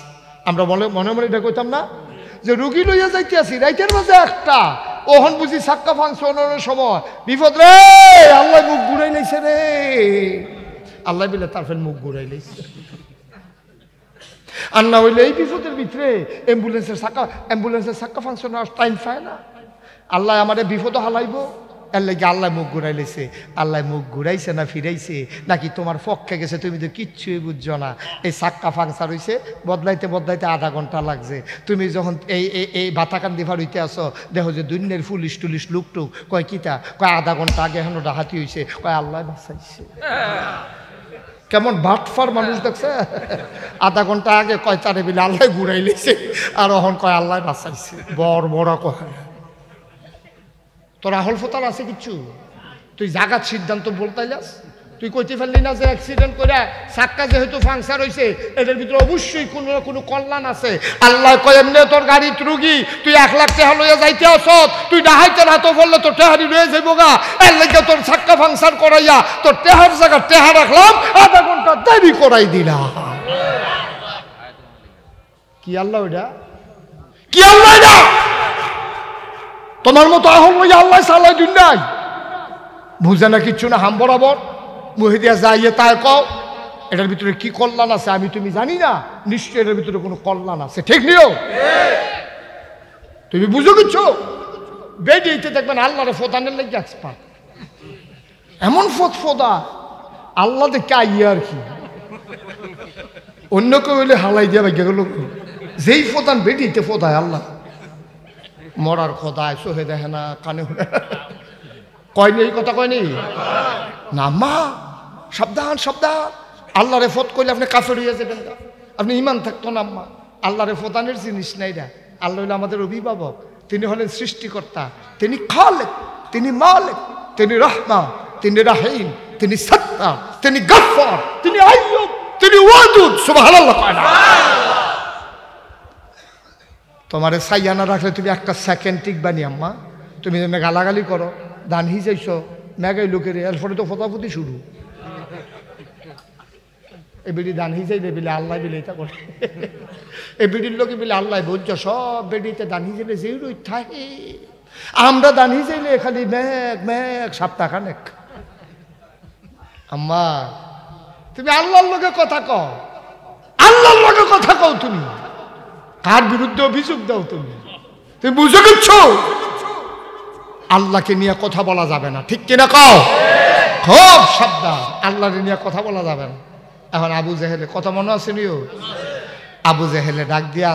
আমরা বলে মনে মনে এটা কইতাম না যে রুগী লইয়া যাইতে আসি, রাইতের বাজে 1টা, ওহন বুঝি চাক্কা ফাংশনের সময়, বিপদ রে, আল্লাহ মুখ ঘুরাই লাইছে রে, আল্লাহ বলে তারপর মুখ ঘুরাই লাইছে। আর না হইলে এই বিপদের ভিতরে অ্যাম্বুলেন্সের চাক্কা ফাংশন টাইম পায় না, আল্লাহ আমাদের বিপদ হালাইব, এর লাগে আল্লাহ মুখ ঘুরাই লাইছে। আল্লাহ মুখ ঘুরাইছে না ফিরাইছে নাকি তোমার পক্ষে গেছে তুমি তো কিচ্ছুই বুঝছো না। এই চাক্কা ফাংশন হয়েছে, বদলাইতে বদলাইতে আধা ঘন্টা লাগছে। তুমি যখন এই বাতাকান্দি ভার হইতে আসো, দেখো যে দুনিয়ার পুলিশ টুলিশ লুকটুক, কয় কিতা, কয় আধা ঘন্টা আগে এখন ডাহাতি হয়েছে, কয় আল্লাহ বাঁচাইছে। কেমন বাটফার মানুষ দেখছে, আধা ঘন্টা আগে কয় তারে বিলে আল্লাহ ঘুরাই লেছে, আর এখন কয় আল্লাহ বাঁচাইছে। বড় বড় কয় তোর আহল ফতাল আছে কিচ্ছু, তুই জাগাত সিদ্ধান্ত বলতাইলাস, তুই কইতে পারলি না যে অ্যাক্সিডেন্ট করে চাক্কা যেহেতু ফাংশন হয়েছে এটার ভিতরে অবশ্যই কোনো না কোনো কল্যাণ আছে। আল্লাহ কয় এমনি তোর গাড়ির রুগী, তুই 1 লাখ টাকা লইয়া যাইতে আসত, তুই ডাহাইতে হাত বললে তোর টেহারি রয়ে যাইব গা, এর লাগে তোর চাক্কা ফাংশন করাইয়া তোর টেহার জায়গা টেহা রাখলাম, আধা ঘন্টা দেরি করাই দিলাম। কি আল্লাহ ওইটা, কি আল্লাহ এটা? তোমার মতো আহল লইয়া আল্লাহ সাল্লাহ দিন নাই, বুঝে না কিচ্ছু না, হাম বরাবর মুহে দিয়া যাইয়ে তাই কও এটার ভিতরে কি কল্যাণ আছে আমি তুমি জানি না, নিশ্চয় এটার ভিতরে কোনো কল্যাণ আছে, ঠিক নিও? তুমি বুঝো কিচ্ছু? বেডিতে দেখবেন আল্লাহরে ফোদানের লেগে এক্সপার্ট, এমন ফোদা আল্লাহ দেখে আইয়ে আর কি, অন্য কেউ হইলে হালাই দিয়া ভাগ্য গেল, যেই ফোদান বেডিতে ফোদায় আল্লাহ, মরার খোদায় চোখে দেখে না, কানে কয়নি, এই কথা কয়নি না মা, সাবধান সাবধান, আল্লাহরে ফোদ করলে আপনি কাফের হইয়া যাবেন, আপনি ইমান থাকতো না আম্মা, আল্লাহরে ফোদানের জিনিস নাই রা, আল্লাহ হইল আমাদের অভিভাবক, তিনি হলেন সৃষ্টিকর্তা, তিনি খালেক, তিনি মালিক, তিনি রহমান, তিনি রাহিম, তিনি সত্তার, তিনি গফফার, তিনি আইয়ুব, তিনি ওয়াদুদ, সুবহানাল্লাহ। তোমারে সাইয়ানা রাখলে তুমি একটা সেকেন্ড টিকবানি আম্মা, তুমি যেন গালাগালি করো, দান হিজাইছ মেঘাই লোকের, এরপরে তো ফতাফতি শুরু, এই বেডি দান হিজাইলে বিলে আল্লাহ বিলে এটা করে, এই বেডির লোকে বিলে আল্লাহ বুঝছ, সব বেডিতে দান হিজাইলে যেই রই থাকে, আমরা দান হিজাইলে খালি মেঘ মেঘ সপ্তাহখানেক। আম্মা তুমি আল্লাহর লোকে কথা কও, আল্লাহর লোকে কথা কও, তুমি কার বিরুদ্ধে অভিযোগ দাও, তুমি তুমি বুঝে কিচ্ছু? আল্লাহকে নিয়ে কথা বলা যাবে না, ঠিক কিনা কও? খুব সাবধান, আল্লাহকে নিয়ে কথা বলা যাবে না। এখন আবু জেহেলে কথা মনে আছে নিও, আবু জেহেলে ডাক দিয়ে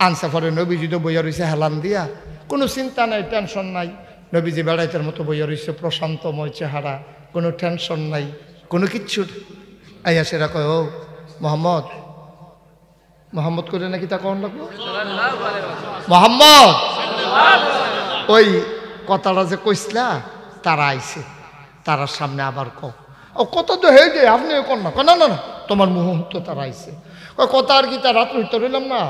আনছে পরে নবীজি তো বইয়া রয়েছে হেলান দিয়া, কোনো চিন্তা নাই, টেনশন নাই, নবীজি বেড়াইতের মতো বইয়া রয়েছে, প্রশান্তময় চেহারা, কোনো টেনশন নাই, কোনো কিচ্ছু। আইয়া সেরা কয়, ও মোহাম্মদ, মোহাম্মদ করে নাকি তা কন লাগলো, মোহাম্মদ, ওই কথাটা যে কইসলা তারা আইছে, তারার সামনে আবার কও, ও কত তো হয়ে যায় আপনি কর না, না না না তোমার মুহূর্ত তারা আইছে, কথা আর কি, তা রাত হইতে রইলাম না,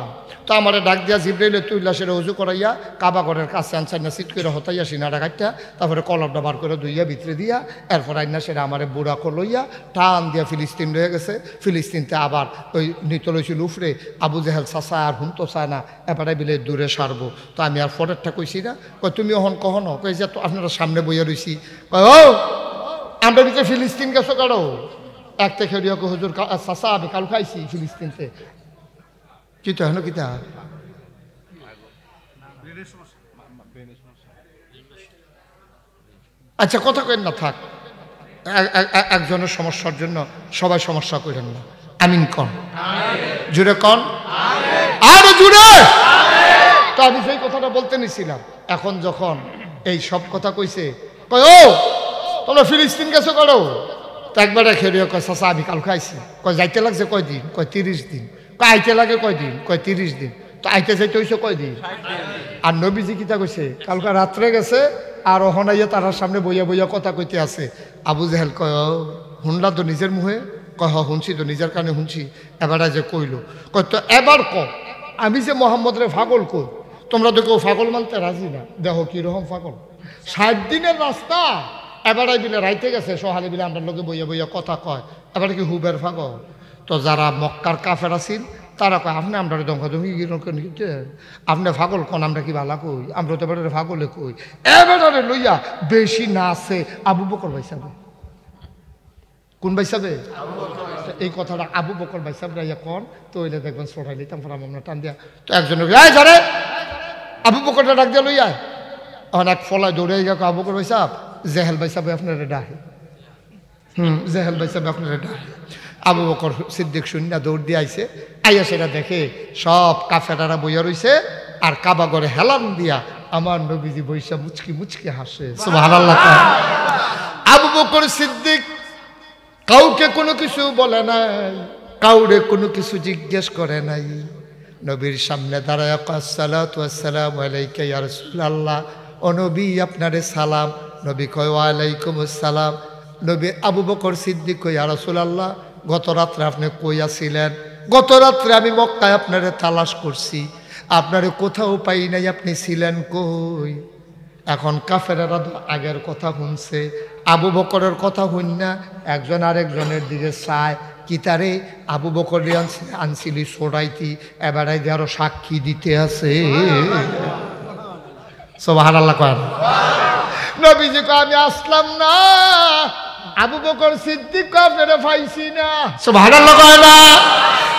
তো আমার ডাক দিয়া জিব্রাইলে তুইলা সেরে উজু করাইয়া কাবা ঘরের কাছে আনসার না সিট করে হতাইয়া সিনাটা কাটটা, তারপরে কলমটা বার করে ধুইয়া ভিতরে দিয়া, এরপর আইনা সেটা আমার বুড়া লইয়া টান দিয়া ফিলিস্তিন রয়ে গেছে, ফিলিস্তিনতে আবার ওই নিত লইছিল উফরে, আবু জেহেল চাচা আর হুন তো চায় না, এবারে বিলে দূরে সারবো, তো আমি আর ফরেরটা কইছি না, কই তুমি অহন কখনো, কই যে তো আপনারা সামনে বইয়া রইছি, কয় ও আমরা দিকে ফিলিস্তিন গেছো কারো, এক থেকে হুজুর চাচা আমি কাল খাইছি ফিলিস্তিনতে, কি তো হেন কিতা, আচ্ছা কথা কেন না থাক, একজনের সমস্যার জন্য সবাই সমস্যা করেন না, আমিন কন, জুড়ে কন, আরো জুড়ে। তো আমি সেই কথাটা বলতে নিছিলাম, এখন যখন এই সব কথা কইছে, কয় ও তোমরা ফিলিস্তিন গেছো করো, তো একবারে খেয়ে কয় চাচা আমি কাল খাইছি, কয় যাইতে লাগছে কয়দিন, কয় 30 দিন, কয় আইতে লাগে কয়দিন, কয় 30 দিন, তো আইতে যাইতে হয়েছে কয়দিন, আর নবীজি কিতা কইছে কালকা রাত্রে গেছে, আর হনাইয়া তারার সামনে বইয়া বইয়া কথা কইতে আছে। আবু জেহেল কয় শুনলা তো নিজের মুহে, কয় শুনছি তো নিজের কানে শুনছি, এবারে যে কইল, কয় তো এবার ক আমি যে মোহাম্মদ রে পাগল কই, তোমরা তো কেউ পাগল মানতে রাজি না, দেখো কিরকম পাগল, 60 দিনের রাস্তা, এবারে বিলে রাইতে গেছে, সহালে বিলে আমরা লোকে বইয়া বইয়া কথা কয়, এবারে কি হুবের পাগল। তো যারা মক্কার কাফের আছেন তারা কয় আপনি আমরা দমকাদমি আপনি পাগল কন, আমরা কি ভালা কই, আমরা তো এবারে পাগলে কই, এবারে লইয়া বেশি না আছে আবু বকর ভাই সাহেব, কোন ভাই সাহেব, এই কথাটা আবু বকর ভাই সাহেব রাইয়া কন, তো ওইলে দেখবেন সরাই লিতাম আমরা টান দিয়া, তো একজনের ধরে আবু বকরটা ডাক দিয়া লইয়া, এখন এক ফলায় দৌড়ে গেল, আবু বকর ভাই সাহেব জেহেল ভাই সাহেব আপনারা ডাকে, জেহেল ভাই সাহেব আপনারা ডাকে। আবু বকর সিদ্দিক শূন্য দৌড় দিয়ে আইছে, আইয়া সেটা দেখে সব কাফেরারা বইয়া রইছে, আর কাবা ঘরে হেলান দিয়া আমার নবীজি বইসা মুচকি মুচকি হাসে, সুবহানাল্লাহ। আবু বকর সিদ্দিক কাউকে কোনো কিছু বলে নাই, কাউরে কোনো কিছু জিজ্ঞেস করে নাই, নবীর সামনে দাঁড়ায় আসসালাতু ওয়াসসালামু আলাইকা ইয়া রাসূলুল্লাহ, ও নবী আপনারে সালাম। নবী কয় ওয়া আলাইকুমুস সালাম। নবী আবু বকর সিদ্দিক কয় ইয়া রাসূলুল্লাহ গত রাত্রে আপনি কই আছিলেন? গত রাত্রে আমি মক্কায় আপনারে তালাশ করছি, আপনারে কোথাও পাই নাই, আপনি ছিলেন কই? এখন কাফেরেরা আগের কথা শুনছে, আবু বকরের কথা শুন না একজন আরেকজনের দিকে চায়, কি তারে আবু বকর আনছিলি সরাইতি, এবারে আরো সাক্ষী দিতে আছে। সুবহানাল্লাহ কয় নবীজি কয় আমি আসলাম না, আবু বকর সিদ্দিক কয় আপনারে পাইছি না। সুবহানাল্লাহ কয় না,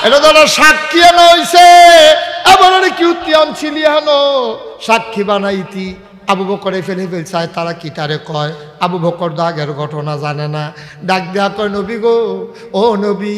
এটা তো সাক্ষী আনা হইছে, এবার কি উত্তিয়ান ছিলি হলো সাক্ষী বানাইতি। আবু বকরে ফেলে ফেলছে, তারা কি তারে কয়? আবু বকর দাগের ঘটনা জানে না, ডাক দেয়া কয় নবী গো, ও নবী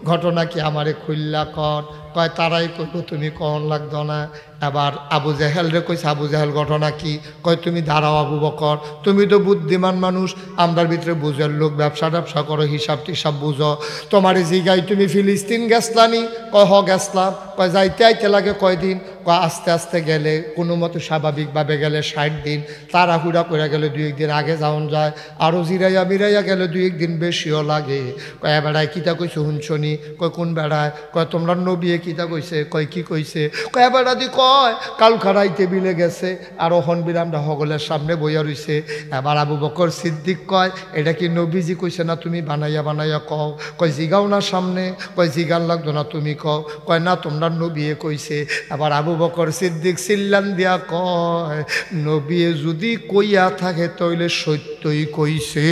ঘটনা কি আমারে খুললা কর। কয় তারাই কইব, তুমি কন লাগতো না। এবার আবু জেহেল রে কইছে, আবু জেহেল ঘটনা কি? কয় তুমি দাঁড়াও আবু বকর, তুমি তো বুদ্ধিমান মানুষ, আমরার ভিতরে বুঝের লোক, ব্যবসা ট্যাবসা করো, হিসাব টিসাব বুঝো। তোমার জিগাই তুমি ফিলিস্তিন গেছলানি? কয় হ গেছলাম। কয় যাইতে আইতে লাগে কয়দিন? কয় আস্তে আস্তে গেলে, কোনো মতো স্বাভাবিকভাবে গেলে 60 দিন, তাড়াহুড়া করে গেলে 2-1 দিন আগে যাওন যায়, আরও জিরাইয়া বিরাইয়া গেলে 2-1 দিন বেশিও লাগে। কয় বেড়ায় কিতা কইছে শুনছনি? কয় কোন বেড়ায়? কয় তোমরা নবী কিতা কইছে? কয় কি কইছে? কয় বেড়া দি কয় কাল খারাইতে বিলে গেছে, আর ওহন বিরামটা হগলের সামনে বইয়া রইছে। এবার আবু বকর সিদ্দিক কয় এটা কি নবীজি কইছে না তুমি বানাইয়া বানাইয়া কও? কয় জিগাও না সামনে। কয় জিগান লাগতো না, তুমি কও। কয় না তোমরা নবী কইছে। এবার আবু বকর সিদ্দিক চিল্লান দিয়া কয় নবী যদি কইয়া থাকে তইলে সত্যই কইছে।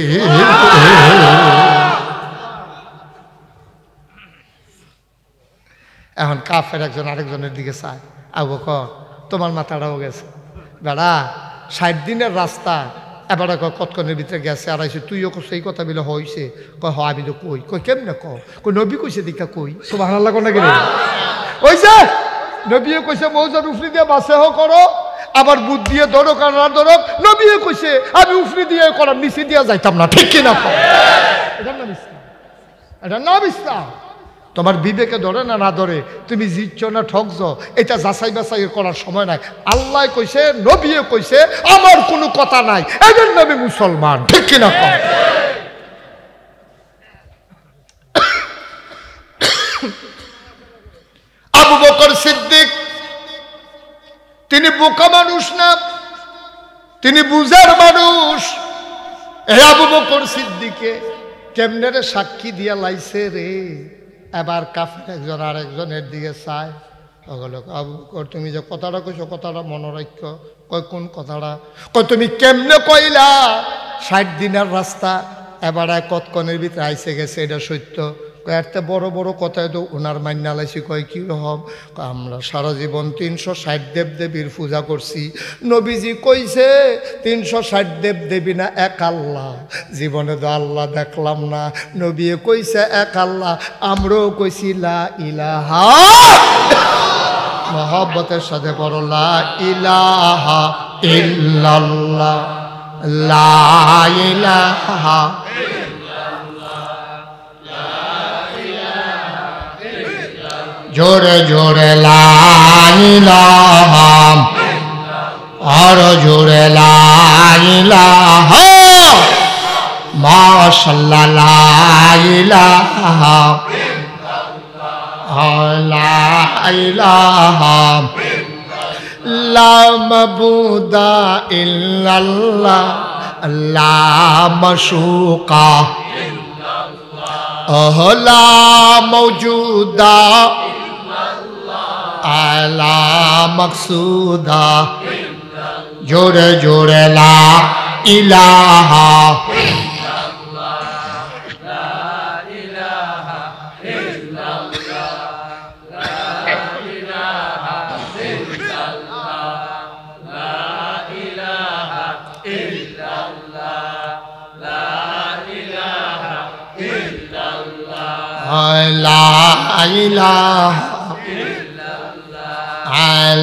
এখন কাফের একজন আরেকজনের দিকে চায়, আবু বকর তোমার মাথাটাও গেছে বেড়া, 60 দিনের রাস্তা, এবার কতক্ষণের ভিতরে গেছে আর আইসে, তুইও সেই কথা বলে হয়েছে? কয় হ আমি তো কই। কই কেমনে কই নবী কইছে দীক্ষা কই। সুবহানাল্লাহ কোন গেলে ওই যে নবী কইছে মৌজার উফরি দিয়ে বাসে হো করো, আবার বুদ্ধ দিয়ে ধরো কার না ধরো। নবী কইছে আমি উফরি দিয়ে করার নিচে দিয়ে যাইতাম না, ঠিক কিনা? এটার নাম ইসলাম, এটার নাম ইসলাম। তোমার বিবেকে ধরে না না ধরে, তুমি জিতছ না ঠকছ, এটা যাচাই বাছাই করার সময় নাই। আল্লাহ কইছে, নবী কইছে, আমার কোনো কথা নাই, এদের নামে মুসলমান, ঠিক কিনা? আবু বকর সিদ্দিক তিনি বোকা মানুষ না, তিনি বুঝার মানুষ। এই আবু বকর সিদ্দিকে কেমনে রে সাক্ষী দিয়া লাইছে রে। এবার কাফের একজন আরেকজনের দিকে চায়, আবু বকর তুমি যে কথাটা কইছো কথাটা মনে রাখ। কয় কোন কথাটা? কয় তুমি কেমনে কইলা 60 দিনের রাস্তা, এবার কতক্ষণের ভিতরে আইসে গেছে, এটা সত্য? কয়েকটা বড় বড় কথায় তো ওনার মান্না লাইছি। কয় কি রকম? আমরা সারা জীবন 360 দেব দেবীর পূজা করছি, নবীজি কইছে 360 দেব দেবী না এক আল্লাহ, জীবনে তো আল্লাহ দেখলাম না, নবী কইছে এক আল্লাহ, আমরাও কইছি লা ইলাহা, মহব্বতের সাথে বড় লা ইলাহা ইল্লাল্লাহ, লা ইলাহা। জোরে জোরে লা ইলাহা, আর জোরে লা ইলাহা, মাশাআল্লাহ লা ইলাহা, লা ইলাহা, লা মাবুদা ইল্লাল্লাহ, লা মাশুকা লা মওজুদা আলা মকসুদা। জোরে জোরে লা ইলাহা, লা ইলাহা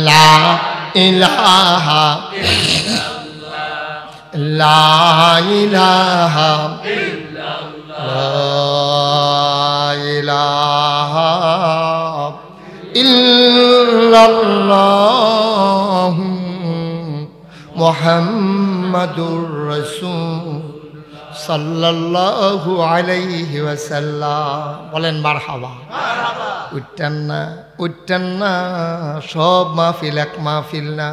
লা ইলাহা লা ইলাহা ইল্লাল্লাহ মুহাম্মাদুর রাসূল সাল্লাল্লাহু আলাইহি ওয়াসাল্লাম। বলেন মারহাবা। উঠতেন না উঠতেন না, সব মাহফিল এক মাহফিল না।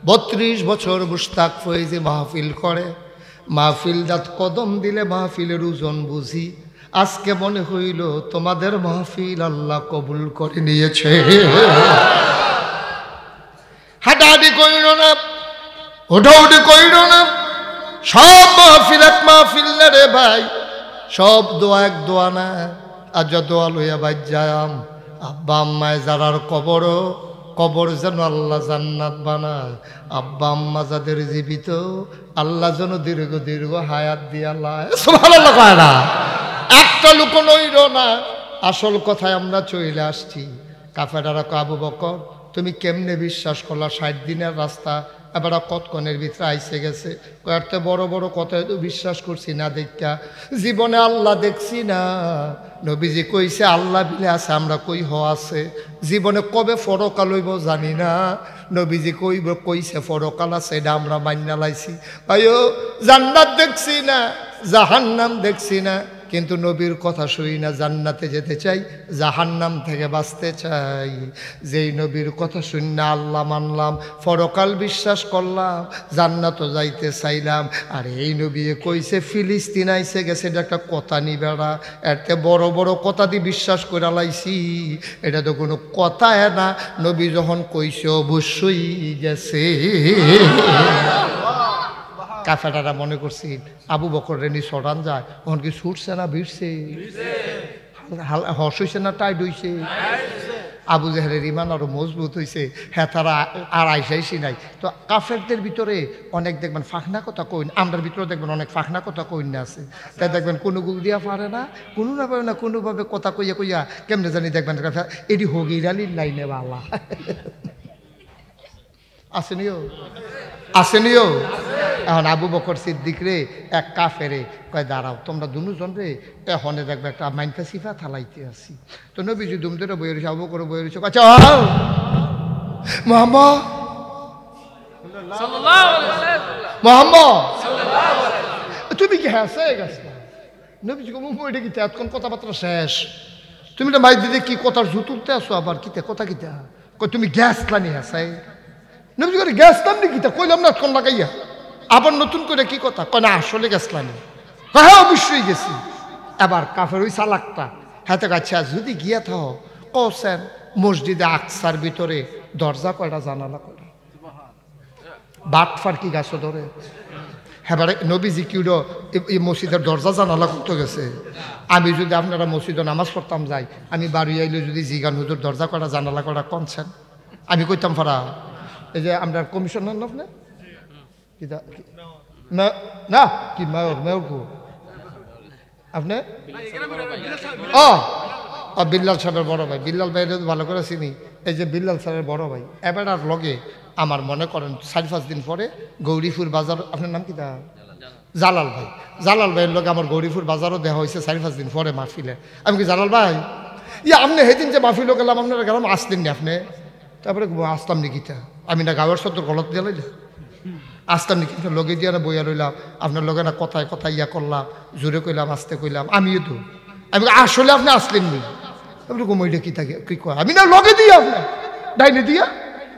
32 বছর মুশতাক ফয়েজি মাহফিল করে, মাহফিল দাঁত কদম দিলে মাহফিলের ওজন বুঝি। আজকে মনে হইল তোমাদের মাহফিল আল্লাহ কবুল করে নিয়েছে। হাঁটাহাঁটি করিল না, ওঠাউঠি কইর না, সব মাহফিল এক মাহফিল না রে ভাই, সব দোয়া এক দোয়া না। আর যা দোয়া লইয়া ভাই যাম, আব্বা আম্মায় যারার কবর, কবর যেন আল্লাহ জান্নাত বানায়। আব্বা আম্মা যাদের জীবিত, আল্লাহ যেন দীর্ঘ দীর্ঘ হায়াত দিয়া লাই। সুবহানাল্লাহ কয় না, একটা লোক নইর না। আসল কথায় আমরা চলে আসছি। কাফেরারা কয়, আবু বকর তুমি কেমনে বিশ্বাস করলা 60 দিনের রাস্তা এবার কতক্ষণের ভিতরে আইসে গেছে? কয়েকটা বড় বড় কথায় তো বিশ্বাস করছি না দেখা, জীবনে আল্লাহ দেখছি না। নবীজি কইছে আল্লাহ বিলে আছে, আমরা কই হ আছে। জীবনে কবে ফরকাল হইব জানি না, নবীজি কইছে ফরকাল আছে, এটা আমরা মান্না লাইছি। ভাইও জান্নাত দেখছি না, জাহান্নাম দেখছি না, কিন্তু নবীর কথা শুই না। জান্নাতে যেতে চাই, জাহান্নাম থেকে বাঁচতে চাই। যেই নবীর কথা শুনি না আল্লাহ মানলাম, পরকাল বিশ্বাস করলাম, জান্নাতও যাইতে চাইলাম। আর এই নবী কইছে ফিলিস্তিন আইসে গেছে, এটা একটা কথা নি বেড়া, এতে বড় বড় কথা দিয়ে বিশ্বাস করে লাইছি, এটা তো কোনো কথা না। নবী যখন কইছে অবশ্যই গেছে। কাফেরারা মনে করছি আবু বকর রেনি সরান যায়, ওখান কি ছুটছে না ভিড়ছে, হর্ষ হইছে না টাইট হইছে। আবু জাহেলের ইমান আরো মজবুত হয়েছে। হ্যাঁ, তারা আর আইসাইছি নাই। তো কাফেরদের ভিতরে অনেক দেখবেন ফাঁকনা কথা কইন, আমরার ভিতরে দেখবেন অনেক ফাঁকনা কথা কইন না আছে। তাই দেখবেন কোনো গুল দিয়া পারে না, কোনো না পারে না, কোনোভাবে কথা কইয়া কইয়া কেমনে জানি দেখবেন এটি হগিরালির লাইনে বালা আসেনিও, আসেনিও। এখন আবু বকর সিদ্দিক রে এক কাফেরে কয়, দাঁড়াও তোমরা দুজন রে, এখনে দেখবে একটা মাইনফা সিফা থালাইতে আসি। তো নবীজি দুমদের বই রয়েছে, আবু বকর বই রয়েছে। আচ্ছা মোহাম্মদ, তুমি কি হ্যাঁ গেছে? নবীজি এটা কি এতক্ষণ কথাবার্তা শেষ, তুমি তো মাই দিদি কি কথার জুতুলতে আসো আবার কিতা কথা কিতা কই, তুমি গ্যাস লানি হ্যাঁ নবীজি করে গ্যাস লানি কিতা কইলাম না এতক্ষণ লাগাইয়া, আবার নতুন করে কি কথা কয় না আসলে গ্যাস লানি। হ্যাঁ অবশ্যই গেছি। এবার কাফের ওই চালাকটা হাতে কাছে যদি গিয়া থাও কৌছেন মসজিদে আকসার ভিতরে দরজা কয়টা জানালা কয়টা, বাটফার কি গাছ ধরে। হ্যাঁ নবীজি কিউডো এই মসজিদের দরজা জানালা করতে গেছে। আমি যদি আপনারা মসজিদে নামাজ পড়তাম যাই, আমি বাড়ি আইলে যদি জিগান হুজুর দরজা কয়টা জানালা কয়টা কনছেন, আমি কইতাম ফারা এই যে আমরা কমিশনার না আপনি না কি মেয়র, মেয়র কো আপনি? ও বিল্লাল সাহেবের বড় ভাই, বিল্লাল ভাই ভালো করে চিনি। এই যে বিল্লাল সাহেবের বড় ভাই এবার আর লগে আমার মনে করেন 4-5 দিন পরে গৌরীপুর বাজার, আপনার নাম কি তা? জালাল ভাই। জালাল ভাইয়ের লগে আমার গৌরীপুর বাজারও দেখা হয়েছে 4-5 দিন পরে মাহফিলে। আমি কি জালাল ভাই আপনি সেদিন যে মাহফিলও গেলাম আপনারা গেলাম আসলেন নি আপনি? তারপরে আসলাম নি কিতা, আমি না গাঁয়ের সত্তর গলত দিয়ে লাইলাম, আসতাম নাকি আপনার লগে দিয়ে না বইয়া রইলাম, আপনার লগে না কথায় কথায় ইয়া করলাম, জোরে কইলাম আসতে কইলাম, আমিও তো আমি আসলে আপনি আসলেন নি? আপনি কমইটা কি থাকে কি কয়, আমি না লগে দিয়ে আপনার ডাইনে দিয়া,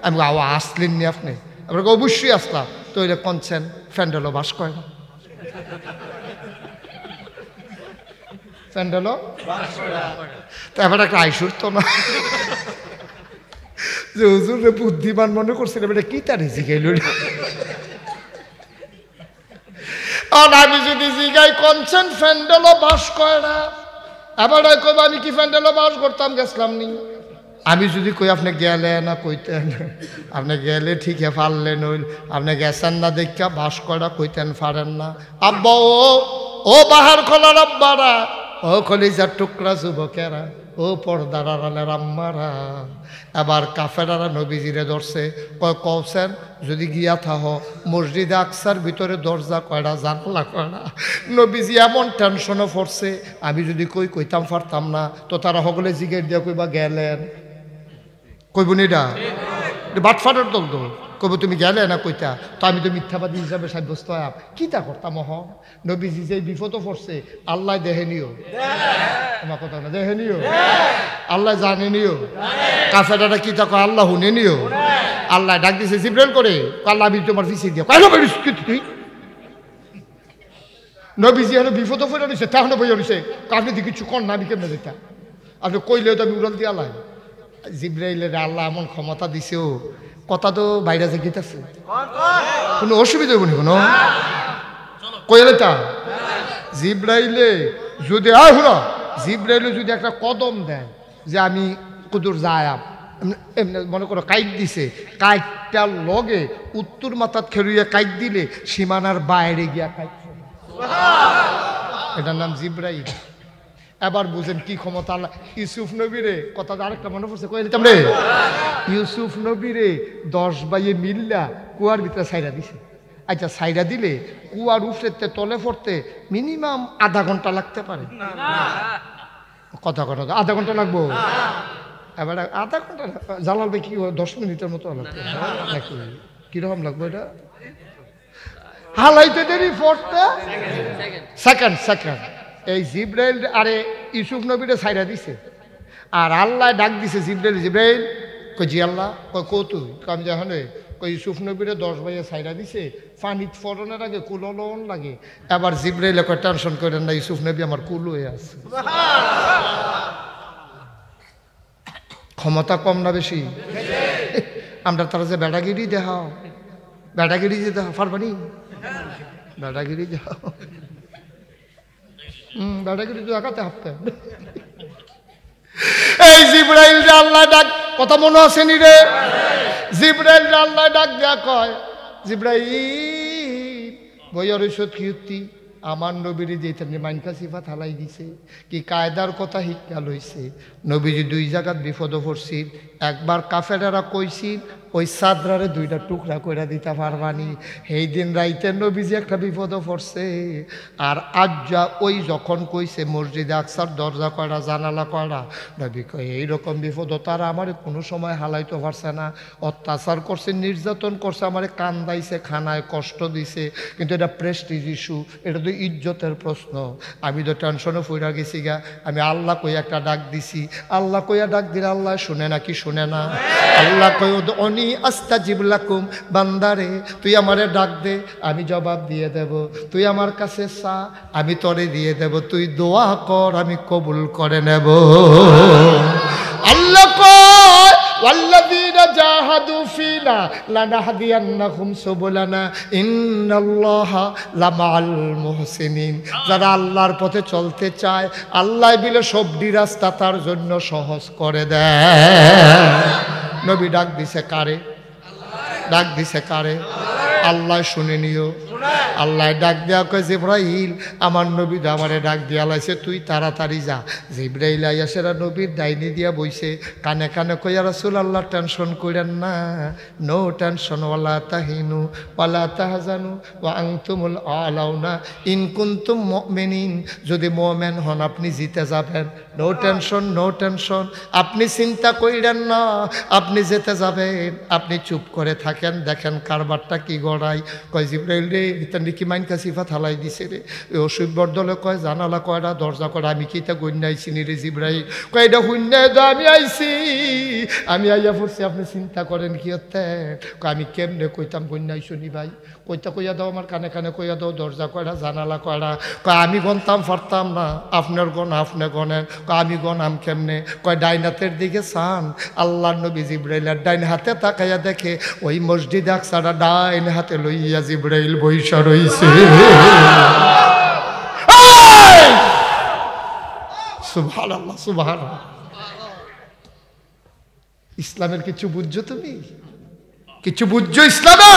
আমি আসলেন নি আপনি? আপনাকে অবশ্যই আসলাম। তো এটা কনছেন ফ্যান্ডেলও বাস করে না, ফ্যান্ডেলও তো এবার একটা আইসুর তো না যে হুজুর বুদ্ধিমান মনে করছিলাম, এটা কি তার শিখাইল। আর আমি যদি জিগাই কনছেন ফ্যান্ডেলও বাস করে না, এবার কব আমি কি ফ্যান্ডেলও বাস করতাম গেছিলাম নি? আমি যদি কই আপনি গেলে না কইতেন, আপনি গেলে ঠিকই পারলেন, হইল আপনি গেছেন না দেখা বাস করা কইতেন পারেন না। আব্বা ও বাহার খোলার আব্বারা, ও কলিজার টুকরা যুবকেরা, ও পর্দার আড়ালের আম্মারা। এবার কাফেরারা নবীজিরে ধরছে, কওছেন যদি গিয়া থাহ মসজিদে আকসার ভিতরে দরজা কয়টা জানালা কয়টা। নবীজি এমন টেনশনে পড়ছে, আমি যদি কইতাম পারতাম না, তো তারা সকলে জিজ্ঞেস দিয়া কইবা গেলেন, কইবনি এটা বাটফাটের দল তো কইব তুমি গেলে না কইতা, তো আমি তো মিথ্যাবাদী হিসাবে সাব্যস্ত হব, কিতা করতাম মহ। নবীজি যে বিপদও পড়ছে আল্লাহ দেখেনিও, আমার কথা না দেখেনিও, আল্লাহ জানেনিও, কাফেরাটা কিতা কয় আল্লাহ শুনেনিও। আল্লাহ ডাক দিছে জিব্রাইল করে, আল্লাহ আমি তোমার পিছিয়ে দিয়া তুই নবীজি হলো বিপদও পড়ে রয়েছে, তখন বই রয়েছে, আপনি তো কিছু কর না, আমি কেমনে যেতাম, আপনি কইলেও তো আমি উড়াল দিয়া লাই জিব্রাইলের আল্লাহ এমন ক্ষমতা দিছেও কথা তো বাইরে যে গীতাছে কোনো অসুবিধা হইব নি কোনো কইলে তা জিব্রাইলে যদি হুনা জিব্রাইলে যদি একটা কদম দেয় যে আমি কুদুর যায়াম এমনি মনে করো কাইট দিছে কাইটটার লগে উত্তর মাথাত খেলুইয়া কাইট দিলে সীমানার বাইরে গিয়া কাইট এটার নাম জিব্রাইল এবার বুঝেন কি ক্ষমতা আল্লাহ ইউসুফ নবীরে কথা আরেকটা মনে পড়ছে কয়ে দিতাম রে ইউসুফ নবীরে 10 বাইয়ে মিল্লা কুয়ার ভিতরে সাইরা দিছে আচ্ছা সাইরা দিলে কুয়ার উফরেতে তলে পড়তে মিনিমাম আধা ঘন্টা লাগতে পারে কথা আধা ঘন্টা লাগবো এবার আধা ঘন্টা জালাল ভাই কি 10 মিনিটের মতো লাগবে নাকি কিরকম লাগবে এটা হালাইতে দেরি পড়তে সেকেন্ড এই জিব্রাইল আরে ইউসুফ নবীরে সাইরা দিছে আর আল্লাহ ডাক দিছে জিব্রাইল কই জি আল্লাহ কই কৌতুক কাম জাহানে কই ইউসুফ নবীরে 10 বাইয়ে সাইরা দিছে পানিত ফরনের আগে কুলন লাগে এবার জিব্রাইলে কই টেনশন করেন না ইউসুফ নবী আমার কুল হয়ে আছে ক্ষমতা কম না বেশি আমরা তারা যে বেড়াগিরি দেখাও বেড়াগিরি যে দেখাও পারবানি বেড়াগিরি দেখাও বেড়াগিরি তো দেখাতে হাঁটতে এই জিব্রাইল রে আল্লাহ ডাক কথা মনে আছে নি রে জিব্রাইল রে আল্লাহ ডাক দেয়া কয় জিব্রাইল বইয়ের সত্যি আমার নবীরে যেটা মাইনকা সিফাত হালাই দিছে কি কায়দার কথা শিক্ষা লইছে নবীজি 2 জায়গাত বিপদ পড়ছিল একবার কাফেরেরা কইছিল ওই সাদরারে 2টা টুকরা কইরা দিতে পারবানি সেই দিন রাইতে নবীজি একটা বিপদ পড়ছে আর আজ্জা ওই যখন কইছে মসজিদে আকসার দরজা কয়টা জানালা কয়টা নবী কয় এইরকম বিপদ তারা আমার কোনো সময় হালাইতে পারছে না অত্যাচার করছে নির্যাতন করছে আমার কান্দাইছে খানায় কষ্ট দিছে কিন্তু এটা প্রেস্টিজ ইস্যু এটা তো ইজ্জতের প্রশ্ন আমি তো টেনশনে পড়া গেছি গা আমি আল্লাহ কই একটা ডাক দিছি আল্লাহ কইয়া ডাক দিলে আল্লাহ শুনে না কি শুনে না আল্লাহ কই অনি আস্তাজিব লাকুম বান্দারে তুই আমারে ডাক দে আমি জবাব দিয়ে দেব তুই আমার কাছে চা আমি তরে দিয়ে দেব তুই দোয়া কর আমি কবুল করে নেব আল্লাহ কয় ওয়াল্লাযীনা জাহাদু ফিনা লানাহদিয়ান্নাহুম সুবুলানা ইন্নাল্লাহা লামাআল মুহসিনিন যারা আল্লাহর পথে চলতে চায় আল্লাহ বিলে সবডি রাস্তা তার জন্য সহজ করে দেয় নবী ডাক দিছে কারে ডাক দিছে কারে আল্লাহ শুনে নিও আল্লাহ ডাক দেয়া কয় জিব্রাইল আমার নবী আমারে ডাক দিয়া লাইছে তুই তাড়াতাড়ি যা জিব্রাইল আইয়া সেরা নবীর ডাইনি দিয়া বইছে কানে কানে কইয়া রাসূলুল্লাহ টেনশন কইরেন না নো টেনশন ওয়ালা তাহিনু ওয়ালা তাহজানু ওয়া আনতুমুল আলাউনা ইন কুনতুম মুমিনিন যদি মুমিন হন আপনি জিতে যাবেন নো টেনশন আপনি চিন্তা কইরেন না আপনি যেতে যাবেন আপনি চুপ করে থাকেন দেখেন কারবারটা কি গড়াই কয় জিব্রাইল রে ইতানি কি মাইনকা সিফাত হালাই দিছে রে ওই অসুখ বর্দলে কয় জানালা কয়টা দরজা কয়টা আমি কি তা গন্যাইছি নি রে জিব্রাইল কয় এটা শূন্যায় তো আমি আইছি আমি আইয়া পড়ছি আপনি চিন্তা করেন কি হতে কয় আমি কেমনে কইতাম গন্যাইছো নি ভাই কইয়া দাও আমার কানে কানে কইয়া দাও দরজা কয়টা জানালা কয়টা কয় আমি গনতাম পারতাম না আপনার গন আপনি গনেন কয় আমি গনাম কেমনে কয় ডাইন হাতের দিকে চান আল্লাহর নবী জিব্রাইলের ডাইন হাতে তাকাইয়া দেখে ওই মসজিদ আকসাটা ডাইন হাতে লইয়া জিব্রাইল বইসা রইছে সুবহানাল্লাহ সুবহানাল্লাহ ইসলামের কিছু বুঝছো তুমি কিছু বুঝছো ইসলামে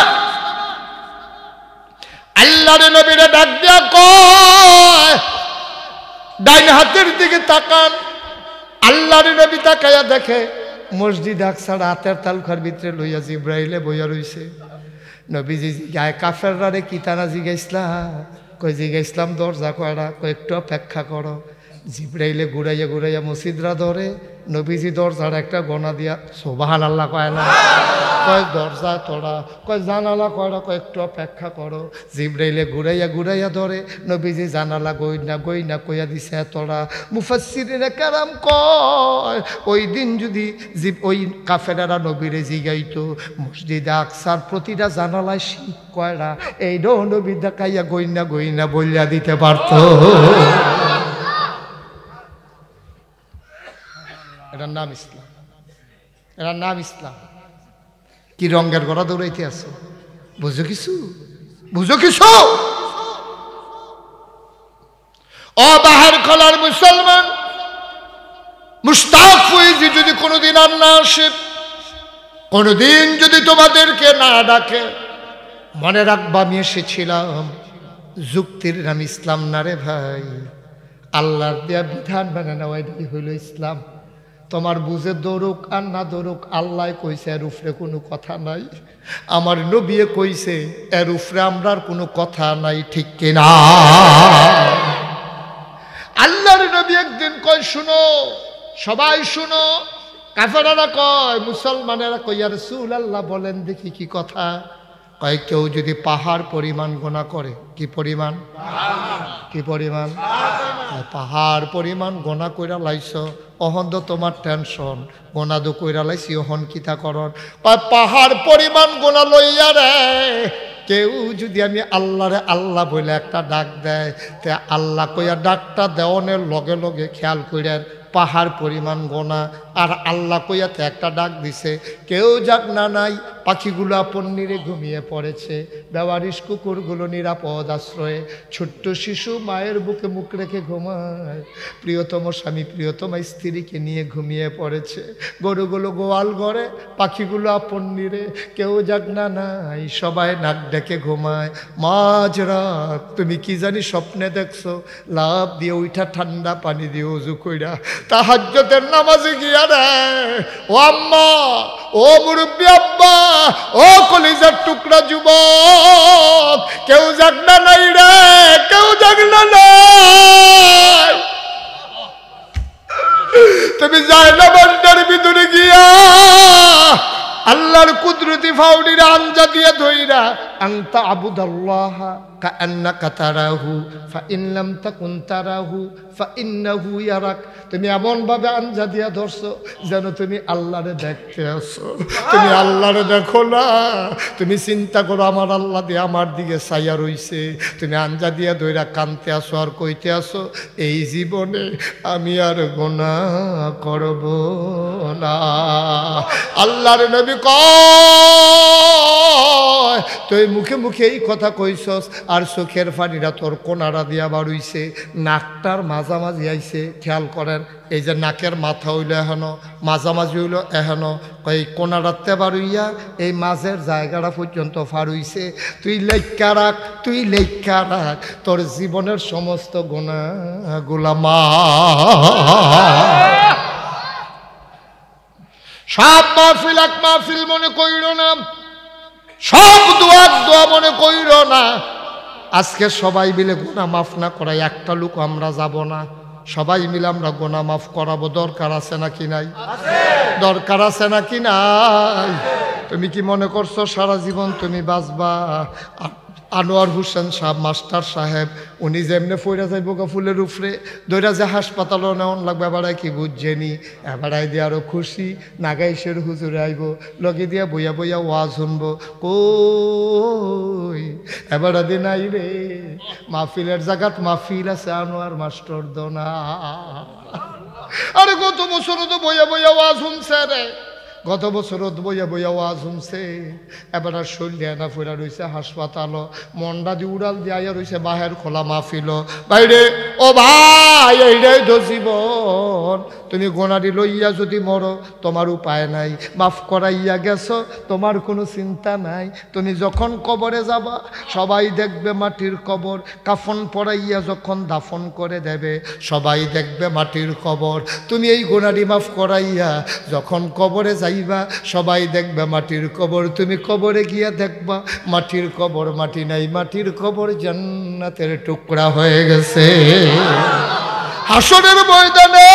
আল্লাহর নবীরে ডাক দিয়া কয় ডাইন হাতের দিকে তাকান আল্লাহর নবী তাকায়া দেখে মসজিদ আকসার হাতের তালুখার ভিতরে লইয়া জিব্রাইলে বইয়া রইছে নবীজি গায়ে কাফেররা রে কি তারা জিজ্ঞাসলাম কই জিজ্ঞাসলাম দরজা কয়টা কয় একটু অপেক্ষা করো জিব্রাইলে ঘুরাইয়া মসজিদরা ধরে নবীজি দরজার একটা গনা দিয়া সুবহানাল্লাহ কয় না কয় দরজা তোড়া কয় জানালা কয়টা কয় একটু অপেক্ষা করো জিব্রাইলে ঘুরাইয়া ধরে নবীজি জানালা গইনা কইয়া দিছে তোড়া মুফাসসিরিনে কেরাম কয় ওই দিন যদি ওই কাফেরেরা নবীরে জিগাইতো মসজিদে আকসার প্রতিটা জানালায় শীত কয়টা এইটাও নবী দেখাইয়া গইনা বইলা দিতে পারতো এটার নাম ইসলাম এরা নাম ইসলাম। কি রঙের গড়া দৌড়াইতে আছে? বুঝো কিছু? বুঝো কিছু? ও বাহার খোলার মুসলমান, মুশতাক ফয়েজি যদি কোনোদিন আর না আসে, কোনোদিন যদি তোমাদেরকে না ডাকে, মনে রাখবা আমি এসেছিলাম যুক্তির নাম ইসলাম না রে ভাই। আল্লাহর দেয়া বিধান মানে নেওয়াই হইল ইসলাম। তোমার বুঝে দৌড়ুক আর না দৌড়ুক, আল্লাহ কইছে এর উপরে কোনো কথা নাই, আমার নবী কইছে এর উপরে আমরার কোনো কথা নাই, ঠিক কিনা? আল্লাহর নবী একদিন কয় শুনো, সবাই শুনো। কাফেরারা কয়, মুসলমানেরা কয় ইয়া রাসূলুল্লাহ বলেন দেখি কি কথা। কয় কেউ যদি পাহাড় পরিমাণ গোনা করে, কি পরিমাণ? কি পরিমাণ? পাহাড় পরিমাণ গোনা কইরা লাইছ, অহন তো তোমার টেনশন, গোনা দো কইরা লাইছি অহন কিতা করন। পাহাড় পরিমাণ গোনা লইয়া রে কেউ যদি আমি আল্লাহরে আল্লাহ বলে একটা ডাক দেয়, তে আল্লাহ কইয়া ডাকটা দেওয়ানের লগে লগে খেয়াল কইরেন পাহাড় পরিমাণ গোনা। আর আল্লাহ কইয়াতে একটা ডাক দিছে, কেউ যাক না নাই, পাখিগুলো আপন নিরে ঘুমিয়ে পড়েছে, বেওয়ারিশ কুকুরগুলো নিরাপদ আশ্রয়ে, ছোট্ট শিশু মায়ের বুকে মুখ রেখে ঘুমায়, প্রিয়তম স্বামী প্রিয়তমা স্ত্রীকে নিয়ে ঘুমিয়ে পড়েছে, গরুগুলো গোয়াল ঘরে, পাখিগুলো আপন নিরে, কেউ যাক না নাই, সবাই নাক ডেকে ঘুমায়। মাঝরাত তুমি কি জানি স্বপ্নে দেখছো, লাভ দিয়ে উঠা ঠান্ডা পানি দিয়ে উজু কইরা তাহাজ্জুদের নামাজে গিয়া রে, ও আম্মা, ও মুরব্বী আব্বা, ও কলিজার টুকরা যুবক, কেউ যাক না নাই রে, কেউ যাক না নাই। তুমি যাই না বান্দার ভিতরে গিয়া আল্লাহর কুদরতি ফাউডির আঞ্জা দিয়ে ধইরা আনতা আবুদাল্লাহ কাআন্নাকা তারাহু ফাইন লাম তাকুন তারাহু ফাইন্নাহু ইয়ারাক। তুমি এমন ভাবে আঞ্জা দিয়া ধরছো যেন তুমি আল্লাহরে দেখতে আসো, তুমি আল্লাহরে দেখো না। তুমি চিন্তা করো আমার আল্লাহ দিয়ে আমার দিকে ছায়া রইছে, তুমি আঞ্জা দিয়া ধইরা কানতে আসো আর কইতে আসো এই জীবনে আমি আর গুনাহ করব না। আল্লাহর নবী কয় তুই মুখে মুখে এই কথা কইছস আর চোখের পানিটা তোর কোনারা দিয়া বাড়ইছে, নাকটার মাঝামাঝি আইছে। খেয়াল করেন, এই যে নাকের মাথা হইল এখনো, মাঝামাঝি হইল এখনো, এই কোনারাতে বাড়ইয়া এই মাঝের জায়গাটা পর্যন্ত ফাড়ইছে। তুই লেখা রাখ, তুই লেখা রাখ, তোর জীবনের সমস্ত গুনাহগুলা মাফ। সব মাহফিল এক মাহফিল মনে কইর না, সব দোয়া দোয়া মনে কইর না। আজকে সবাই মিলে গুনাহ মাফ না করাই একটা লোক আমরা যাব না, সবাই মিলে আমরা গুনাহ মাফ করাবো। দরকার আছে নাকি নাই? দরকার আছে নাকি নাই? তুমি কি মনে করছো সারা জীবন তুমি বাঁচবা? আনোয়ার হোসেন সাহেব মাস্টার সাহেব উনি যেমনে ফইরা যাইব গা ফুলের উপরে দইরা যে হাসপাতালও নেওয়ান লাগবে, এবারাই কি বুঝছেনি, এবারাই দিয়ে আরো খুশি নাগাইশের হুজুরে আইব, লগে দিয়া বইয়া বইয়া ওয়াজ শুনবো। কই এবারা দিন আই রে, মাহফিলের জায়গাত মাহফিল আছে, আনোয়ার মাস্টার দোনা। আরে গত বছর তো বইয়া বইয়া ওয়াজ শুনছে রে, গত বছর বইয়া বইয়া ওয়াজ শুনছে, এবার আর শরীর না ফেরা রয়েছে হাসপাতাল, মন্ডা দিয়ে উড়াল দিয়া রয়েছে বাহের খোলা মাহফিল। বাইরে ও ভাই, এইটাই তো জীবন। তুমি গোনারি লইয়া যদি মরো তোমার উপায় নাই, মাফ করাইয়া গেছো তোমার কোনো চিন্তা নাই। তুমি যখন কবরে যাবা সবাই দেখবে মাটির কবর, কাফন পরাইয়া যখন দাফন করে দেবে সবাই দেখবে মাটির কবর। তুমি এই গোনারি মাফ করাইয়া যখন কবরে যাইবা সবাই দেখবে মাটির কবর। তুমি কবরে গিয়া দেখবা মাটির কবর মাটি নাই, মাটির কবর জান্নাতের টুকরা হয়ে গেছে। হাসরের ময়দানে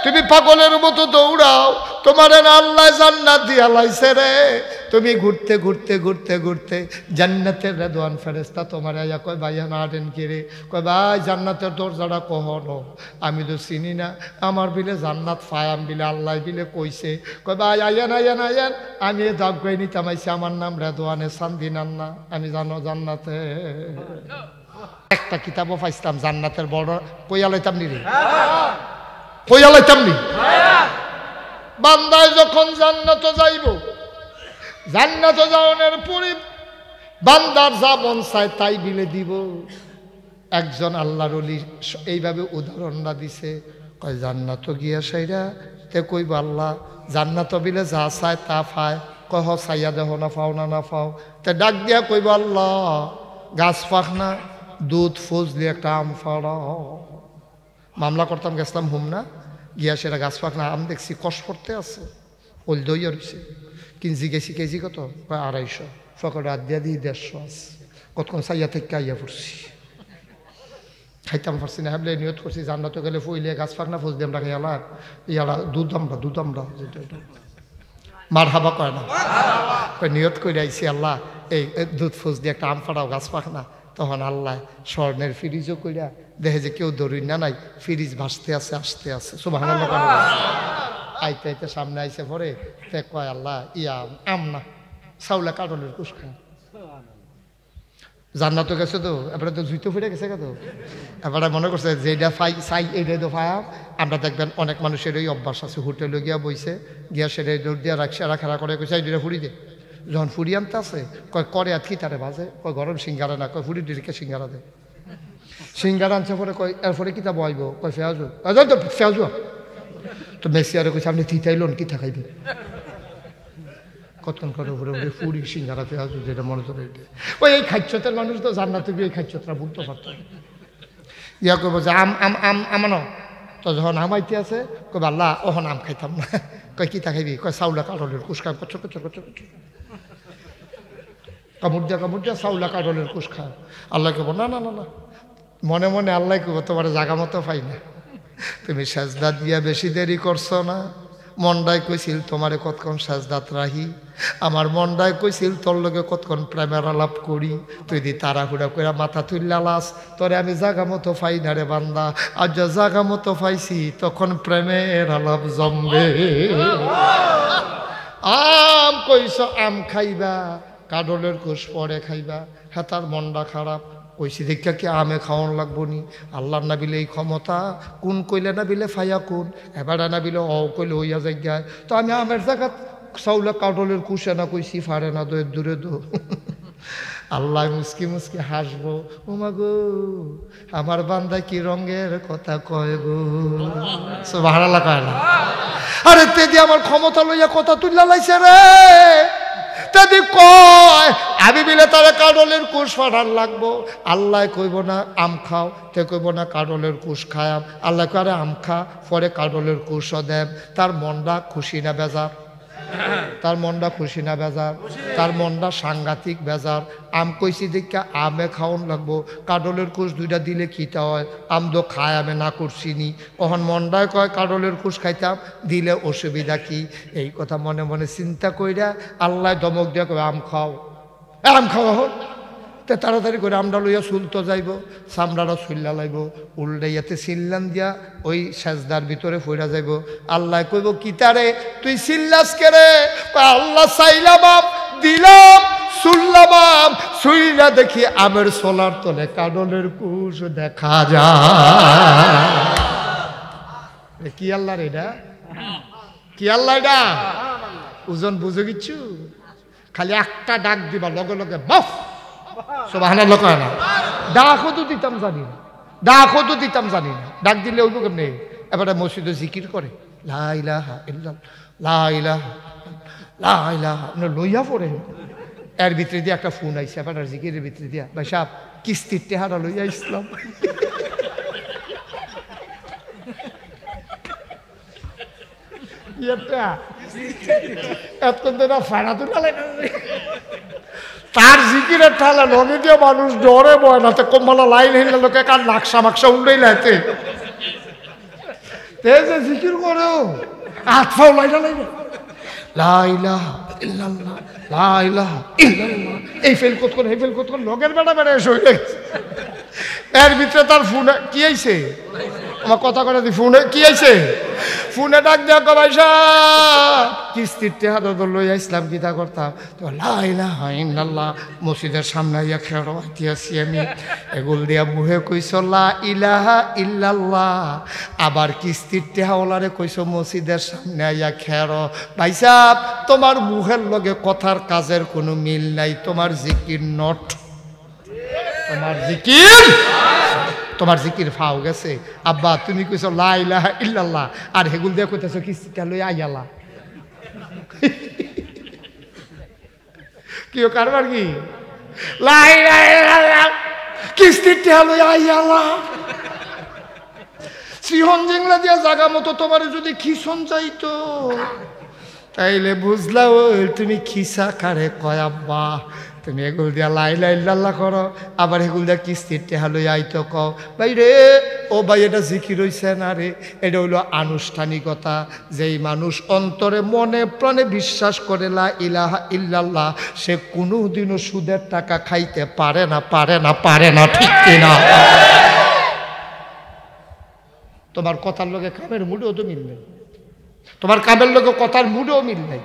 তুমি পাগলের মতো দৌড়াও, তোমার আল্লাহ জান্নাত দিয়া লাইছে রে। তুমি ঘুরতে ঘুরতে ঘুরতে ঘুরতে জান্নাতের রেদওয়ান ফেরেশতা তোমার আয়া কয় ভাইয়া না আটেন কে রে, কয় ভাই জান্নাতের দরজাটা কহনো, আমি তো চিনি না, আমার বিলে জান্নাত ফায়াম বিলে আল্লাহ বিলে কইছে। কয় ভাই আইয়ান আইয়ান আইয়ান, আমি এ দাগ গাই নিতাম আইছি, আমার নাম রেদওয়ানে সান্দিনান না, আমি জানো জান্নাতে একটা কিতাবও পাইছিলাম জান্নাতের বড়, কইয়া লাইতাম নি রে, কইয়া লাইতাম নি। বান্দায় যখন জান্নাতে যাইব, জান্নাতে যাওয়ার পরে বান্দার যা মন চায় তাই বিলে দিব। একজন আল্লাহর ওলি এইভাবে উদাহরণটা দিছে, কয় জান্নাত গিয়া সাইরা তে কইব আল্লাহ জান্নাত বিলে যা চায় তা পায়। কহ চাইয়া দেহ না পাও না না পাও। তে ডাক দিয়া কইব আল্লাহ গাছ পাক না দুধ ফজলি একটা আম ফাড়াও। মামলা করতাম গেছিলাম হুম না, গিয়া সেটা গাছ পাক না আম দেখছি কষ করতে আছে, ওল দইয়া রয়েছে। কিনছি গেছি কেজি কত? 250। ফকর রাত দিয়া দিই 150 আছে। কতক্ষণ চাইয়া থেকে আইয়া পড়ছি, খাইতাম পারছি না। হ্যাবলে নিয়ত করছি জান্নাতে গেলে ফইলে গাছ পাক না ফজ দিয়ে আমরা ইয়ালা ইয়ালা দুধ আমরা যেটা মার হাবা কয় না, নিয়ত করে আইছি আল্লাহ এই দুধ ফজ দিয়ে একটা আম ফাড়াও গাছ পাক না। তখন আল্লাহ স্বর্ণের ফ্রিজও কইরা দেখে যে কেউ দৌড়ি না নাই, ফ্রিজ ভাসতে আছে আসতে আছে। সুবহানাল্লাহ। আইতে আইতে সামনে আইসে পরে তে কয় আল্লাহ ইয়া আম না চাউলা কাটলের কুশ খা। জান্নাত গেছে তো এবারে তো জুইতে ফিরে গেছে তো এবারে মনে করছে যে এটা চাই এইটাই তো পাই। আমরা দেখবেন অনেক মানুষের ওই অভ্যাস আছে, হোটেলে গিয়া বইছে, গিয়া সেটা দৌড় দিয়া রাখা খেলা করে কইছে এইটা ফুড়ি দে। যখন ফুড়ি আনতে আছে কয় করে আর কি তারে বাজে, কয় গরম সিঙ্গারা না, কয় ফুড়ি ডিরিকে সিঙ্গারা দে। সিঙ্গারা আনছে পরে কয় এরপরে কিতা বইব, কয় ফেয়াজু তো ফেয়াজু। তো মেসিয়ারে কইছে আপনি তিতাইলন কি থাকাইবে কতক্ষণ করে উপরে উপরে ফুড়ি সিঙ্গারা ফেয়াজু যেটা মনে ধরে ওই এই খাচ্ছতের মানুষ তো জান্নাতে গিয়ে এই খাচ্ছতরা বুঝতে পারত। ইয়া করবো যে আম আম আম আমানো তো যখন আমাইতে আছে কবে আল্লাহ ওহন আম খাইতাম না। কয় কি খাইবি, কয় চাউলা কাটলের কুসখা। কচ্ছ কচ্ছ কচ্ছ কচ্ছ কামড় দিয়া চাউলা কাটলের কুসখা। আল্লাহ কব না না না না, মনে মনে আল্লাহ কব তোমার জাগা মতো পাই না, তুমি সেজদা দিয়া বেশি দেরি করছো না। মনটাই কইছিল তোমারে কতক্ষণ সেজদাত রাহি, আমার মনটাই কইছিল তোর লগে কতক্ষণ প্রেমের আলাপ করি, তুই দি তাড়াহুড়া করে মাথা তুললা লাস, তোরে আমি জাগা মতো পাই না রে বান্দা। আর যা জাগা মতো পাইছি তখন প্রেমের আলাপ জমবে। আম কইস আম খাইবা, কাডলের কুশ পরে খাইবা। হ্যাঁ তার মনটা খারাপ, কইছি দেখা কি আমে খাওয়ান লাগবো নি? আল্লাহর না বিলে এই ক্ষমতা, কোন কইলে না বিলে ফাইয়া কোন, এবারে না বিলে অ কইলে হইয়া যাই। তো আমি আমের জায়গাত চাউলা কাটলের কুশে না কইছি ফারে না দো দূরে দো। আল্লাহ মুসকি মুসকি হাসবো, ওমা গো আমার বান্দা কি রঙের কথা কয় গো। সুবহানাল্লাহ কয় না? আরে তেদি আমার ক্ষমতা লইয়া কথা তুললা লাইছে রে। তেদি কয় আমি বিলে তারা কাডলের কুশ ফাটার লাগবো। আল্লাহ কইব না আম খাও, তে কইব না কাডলের কুশ খায়াম। আল্লাহ কয় আম খা পরে কাডলের কুশও দেব। তার মনটা খুশি না বেজার? তার মনটা খুশি না বেজার? তার মনটা সাংঘাতিক বেজার। আম কইছি দেখা আমে খাওয়ান লাগবো, কাডলের কুশ দুইটা দিলে খিতা হয়। আম তো খায় আমি না করছি নি, কখন মনটায় কয় কাডলের কুশ খাইতাম, দিলে অসুবিধা কি? এই কথা মনে মনে চিন্তা কইরা আল্লাহ ধমক দিয়া কবে আম খাও, আম খাওয়া হোক। তে তাড়াতাড়ি করে আমটা লইয়া চুলতো যাইব, চামড়াটা চুল্লা লাগব, উল্টাইয়াতে চিল্লান দিয়া ওই সেজদার ভিতরে ফইরা যাইব। আল্লাহ কইব কি তারে তুই চিল্লাস কেরে? আল্লাহ চাইলাম আম দিলাম, শুনলাম আম, শুইলা দেখি আমের সোলার তলে কাডলের কুশ দেখা যায়। কি আল্লাহ রে এটা? কি আল্লাহ এটা? ওজন বুঝে গিচ্ছু? খালি একটা ডাক দিবা লগে লগে বাফ। সুবহানাল্লাহ কয় না? ডাকও তো দিতাম জানি না, ডাকও তো দিতাম জানি না, ডাক দিলে ওইব কেমনে? এবারে মসজিদে জিকির করে লা ইলাহা ইল্লাল্লাহ লা ইলাহা লা ইলাহা লইয়া পড়ে। এর ভিতরে দিয়ে একটা ফোন আইসে এবার জিকিরের ভিতরে দিয়া, ভাই সাহেব কিস্তির টেহারা লইয়া ইসলাম। তার জিকিরের ঠালা লগে দিয়ে মানুষ ডরে বয় না, তো কমলা লাইন হেলে লোকে কার নাকশা মাকশা উন্ডই লাইতে যে জিকির করেও হাত ফাও লাইনা লাইনা লা ইলাহা ইল্লাল্লাহ লা ইলাহা ইল্লাল্লাহ। এই ফেল কতক্ষণ এই ফেল কতক্ষণ লগের বেড়া বেড়া এসে হয়ে গেছে। এর ভিতরে তার ফোনে কি আইছে, আমার কথা করে দি ফোনে কি আইছে, ফোনে ডাক দিয়া কবাই সাহেব কিস্তির টেহা তো লই আসলাম কিতা করতাম তো লা ইলাহা ইল্লাল্লাহ মসজিদের সামনে আইয়া খেড়াইতে আছি আমি এগুল দিয়া মুহে কইছ লা ইলাহা ইল্লাল্লাহ আবার কিস্তির টেহাওয়ালারে কইছ মসজিদের সামনে আইয়া খেড় ভাই সাহেব তোমার মুহের লগে কথার কাজের কোনো মিল নাই তোমার জিকির নট তোমার জিকির ফাও গেছে আব্বা তুমি কইছো লা ইলাহা ইল্লাল্লাহ আর হেগুল দিয়ে কইতেছো কিস্তিটা লই আইয়ালা কি কারবার কি লা ইলাহা ইল্লাল্লাহ কিস্তিটা লই আইয়ালা সিহন জিংলা দিয়া জায়গা মতো তোমার যদি খিসন চাইতো তাইলে বুঝলা তুমি খিসা কারে কয় আব্বা তুমি এগুল দিয়া লা ইলাহা ইল্লাল্লাহ করো আবার এগুল দিয়া কিস্তির টেহা লই আইতো কও ভাই রে ও ভাই এটা জিকির হইছে না রে এটা হইল আনুষ্ঠানিকতা যেই মানুষ অন্তরে মনে প্রাণে বিশ্বাস করে লা ইলাহা ইল্লাল্লাহ সে কোনোদিনও সুদের টাকা খাইতে পারে না ঠিক কিনা তোমার কথার লগে কামের মুডেও তো মিল নেই তোমার কামের লগে কথার মুডেও মিল নাই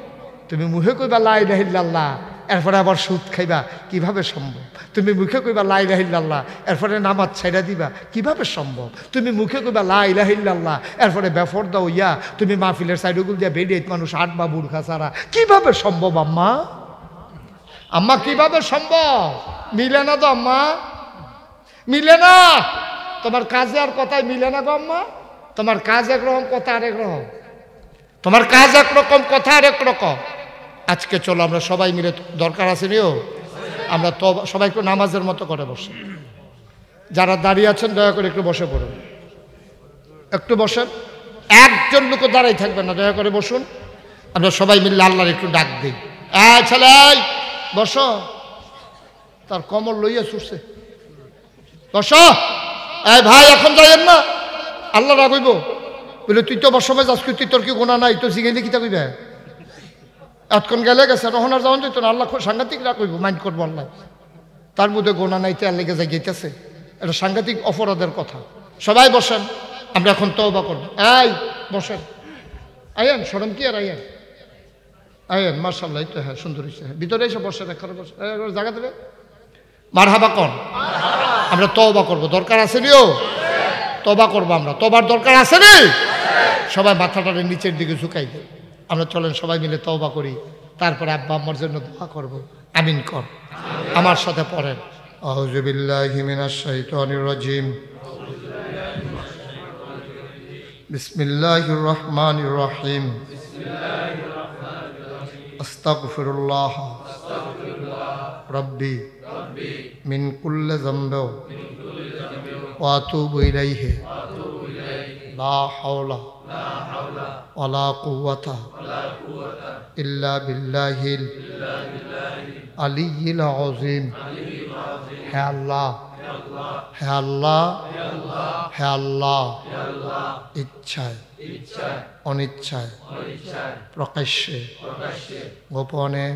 তুমি মুখে কইবা লা ইলাহা ইল্লাল্লাহ এরপরে আবার সুদ খাইবা কিভাবে সম্ভব তুমি মুখে কইবা লা ইলাহা ইল্লাল্লাহ এরপরে নামাজ ছাইড়া দিবা কিভাবে সম্ভব তুমি মুখে কইবা লা ইলাহা ইল্লাল্লাহ এরপরে বেফরদা হইয়া তুমি মাহফিলের সাইডগুল দিয়া বেরিয়ে মানুষ আটবা বুরখা ছাড়া কিভাবে সম্ভব আম্মা আম্মা কিভাবে সম্ভব মিলে না তো আম্মা মিলে না তোমার কাজে আর কথায় মিলে না গো আম্মা তোমার কাজ একরকম কথা আরেক রকম তোমার কাজ একরকম কথা আরেক রকম আজকে চলো আমরা সবাই মিলে দরকার আছে নিও আমরা তো সবাই একটু নামাজের মতো করে বসে যারা দাঁড়িয়ে আছেন দয়া করে একটু বসে পড়ুন একটু বসেন একজন লোক দাঁড়াই থাকবেন না দয়া করে বসুন আমরা সবাই মিলে আল্লাহর একটু ডাক দিই ছেলে বসো তার কমর লইয়া ছুটছে বসো ভাই এখন যাইয়েন না আল্লাহ রাগইব বলে তুই তো বসমে যাস তুই তোর কি গোনা নাই তো জিগাইলে কি তা কইবে এতক্ষণ গেলে গেছে তখন আর যাওয়ান যেত না আল্লাহ সাংঘাতিক রাখইব মাইন্ড করবো আল্লাহ তার মধ্যে গোনা নাই তে লেগে যাই গেতেছে এটা সাংঘাতিক অপরাধের কথা সবাই বসেন আমরা এখন তওবা করব বসেন আয়েন শরম কি আর আয়েন মাশাআল্লাহ তো হ্যাঁ সুন্দর হয়েছে ভিতরে এসে বসেন এখানে বসে জায়গা দেবে মারহাবা কোন আমরা তওবা করব দরকার আছে নিও তওবা করব আমরা তওবার দরকার আছে নি সবাই মাথাটা নিচের দিকে ঝুঁকাই দেয় আমরা চলেন সবাই মিলে তওবা করি তারপরে আব্বা আম্মার জন্য দোয়া করব আমিন কর আমার সাথে পড়েন আউযু বিল্লাহি মিনাশ শাইতানির রাজিম বিসমিল্লাহির রহমানির রহিম আস্তাগফিরুল্লাহ রাব্বি মিন কুল্লি যামবি ওয়া আতুবু ইলাইহি লা হাওলা ওয়ালা কুওয়াতা ইল্লা বিল্লাহিল আলিয়্যিল আযীম হে আল্লাহ হে আল্লাহ হে আল্লাহ ইচ্ছায় অনিচ্ছায় প্রকাশ্যে গোপনে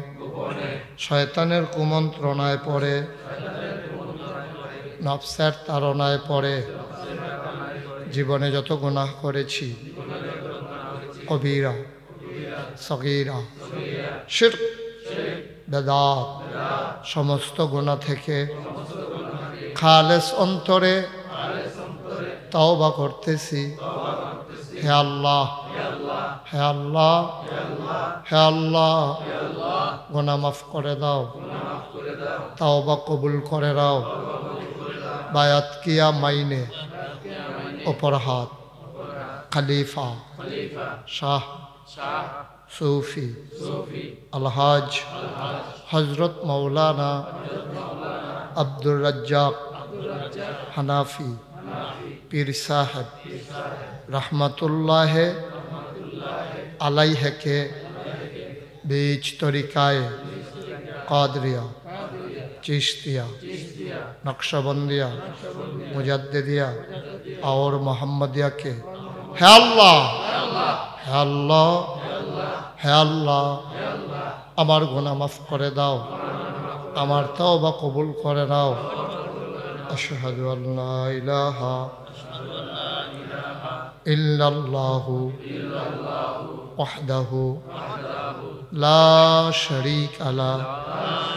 শয়তানের কুমন্ত্রণায় পড়ে নফসের তাড়নায় পড়ে জীবনে যত গুনাহ করেছি কবিরা সগীরা শিরক বেদাত সমস্ত গুনাহ থেকে খালেস অন্তরে তওবা করতেছি হে আল্লাহ হে আল্লাহ হে আল্লাহ গুনাহ মাফ করে দাও তওবা কবুল করে দাও বায়াত কিয়া মাইনে ওপর হাত খলিফা শাহ सूफी अलहाज हजरत मौलाना अब्दुल रज्जाक हनाफी पीर साहब रहमतुल्लाह अलैह के बीच तरीकाए कादरिया चिश्तिया नक्शबंदिया मुजद्दिदिया और मोहम्मदिया के है अल्लाह হে আল্লাহ হে আল্লাহ আমার গুনাহ মাফ করে দাও আমার তওবা কবুল করে নাও আশহাদু আল্লা ইলাহা ইল্লাল্লাহু ওয়াহদাহু লা শারীকা লাহু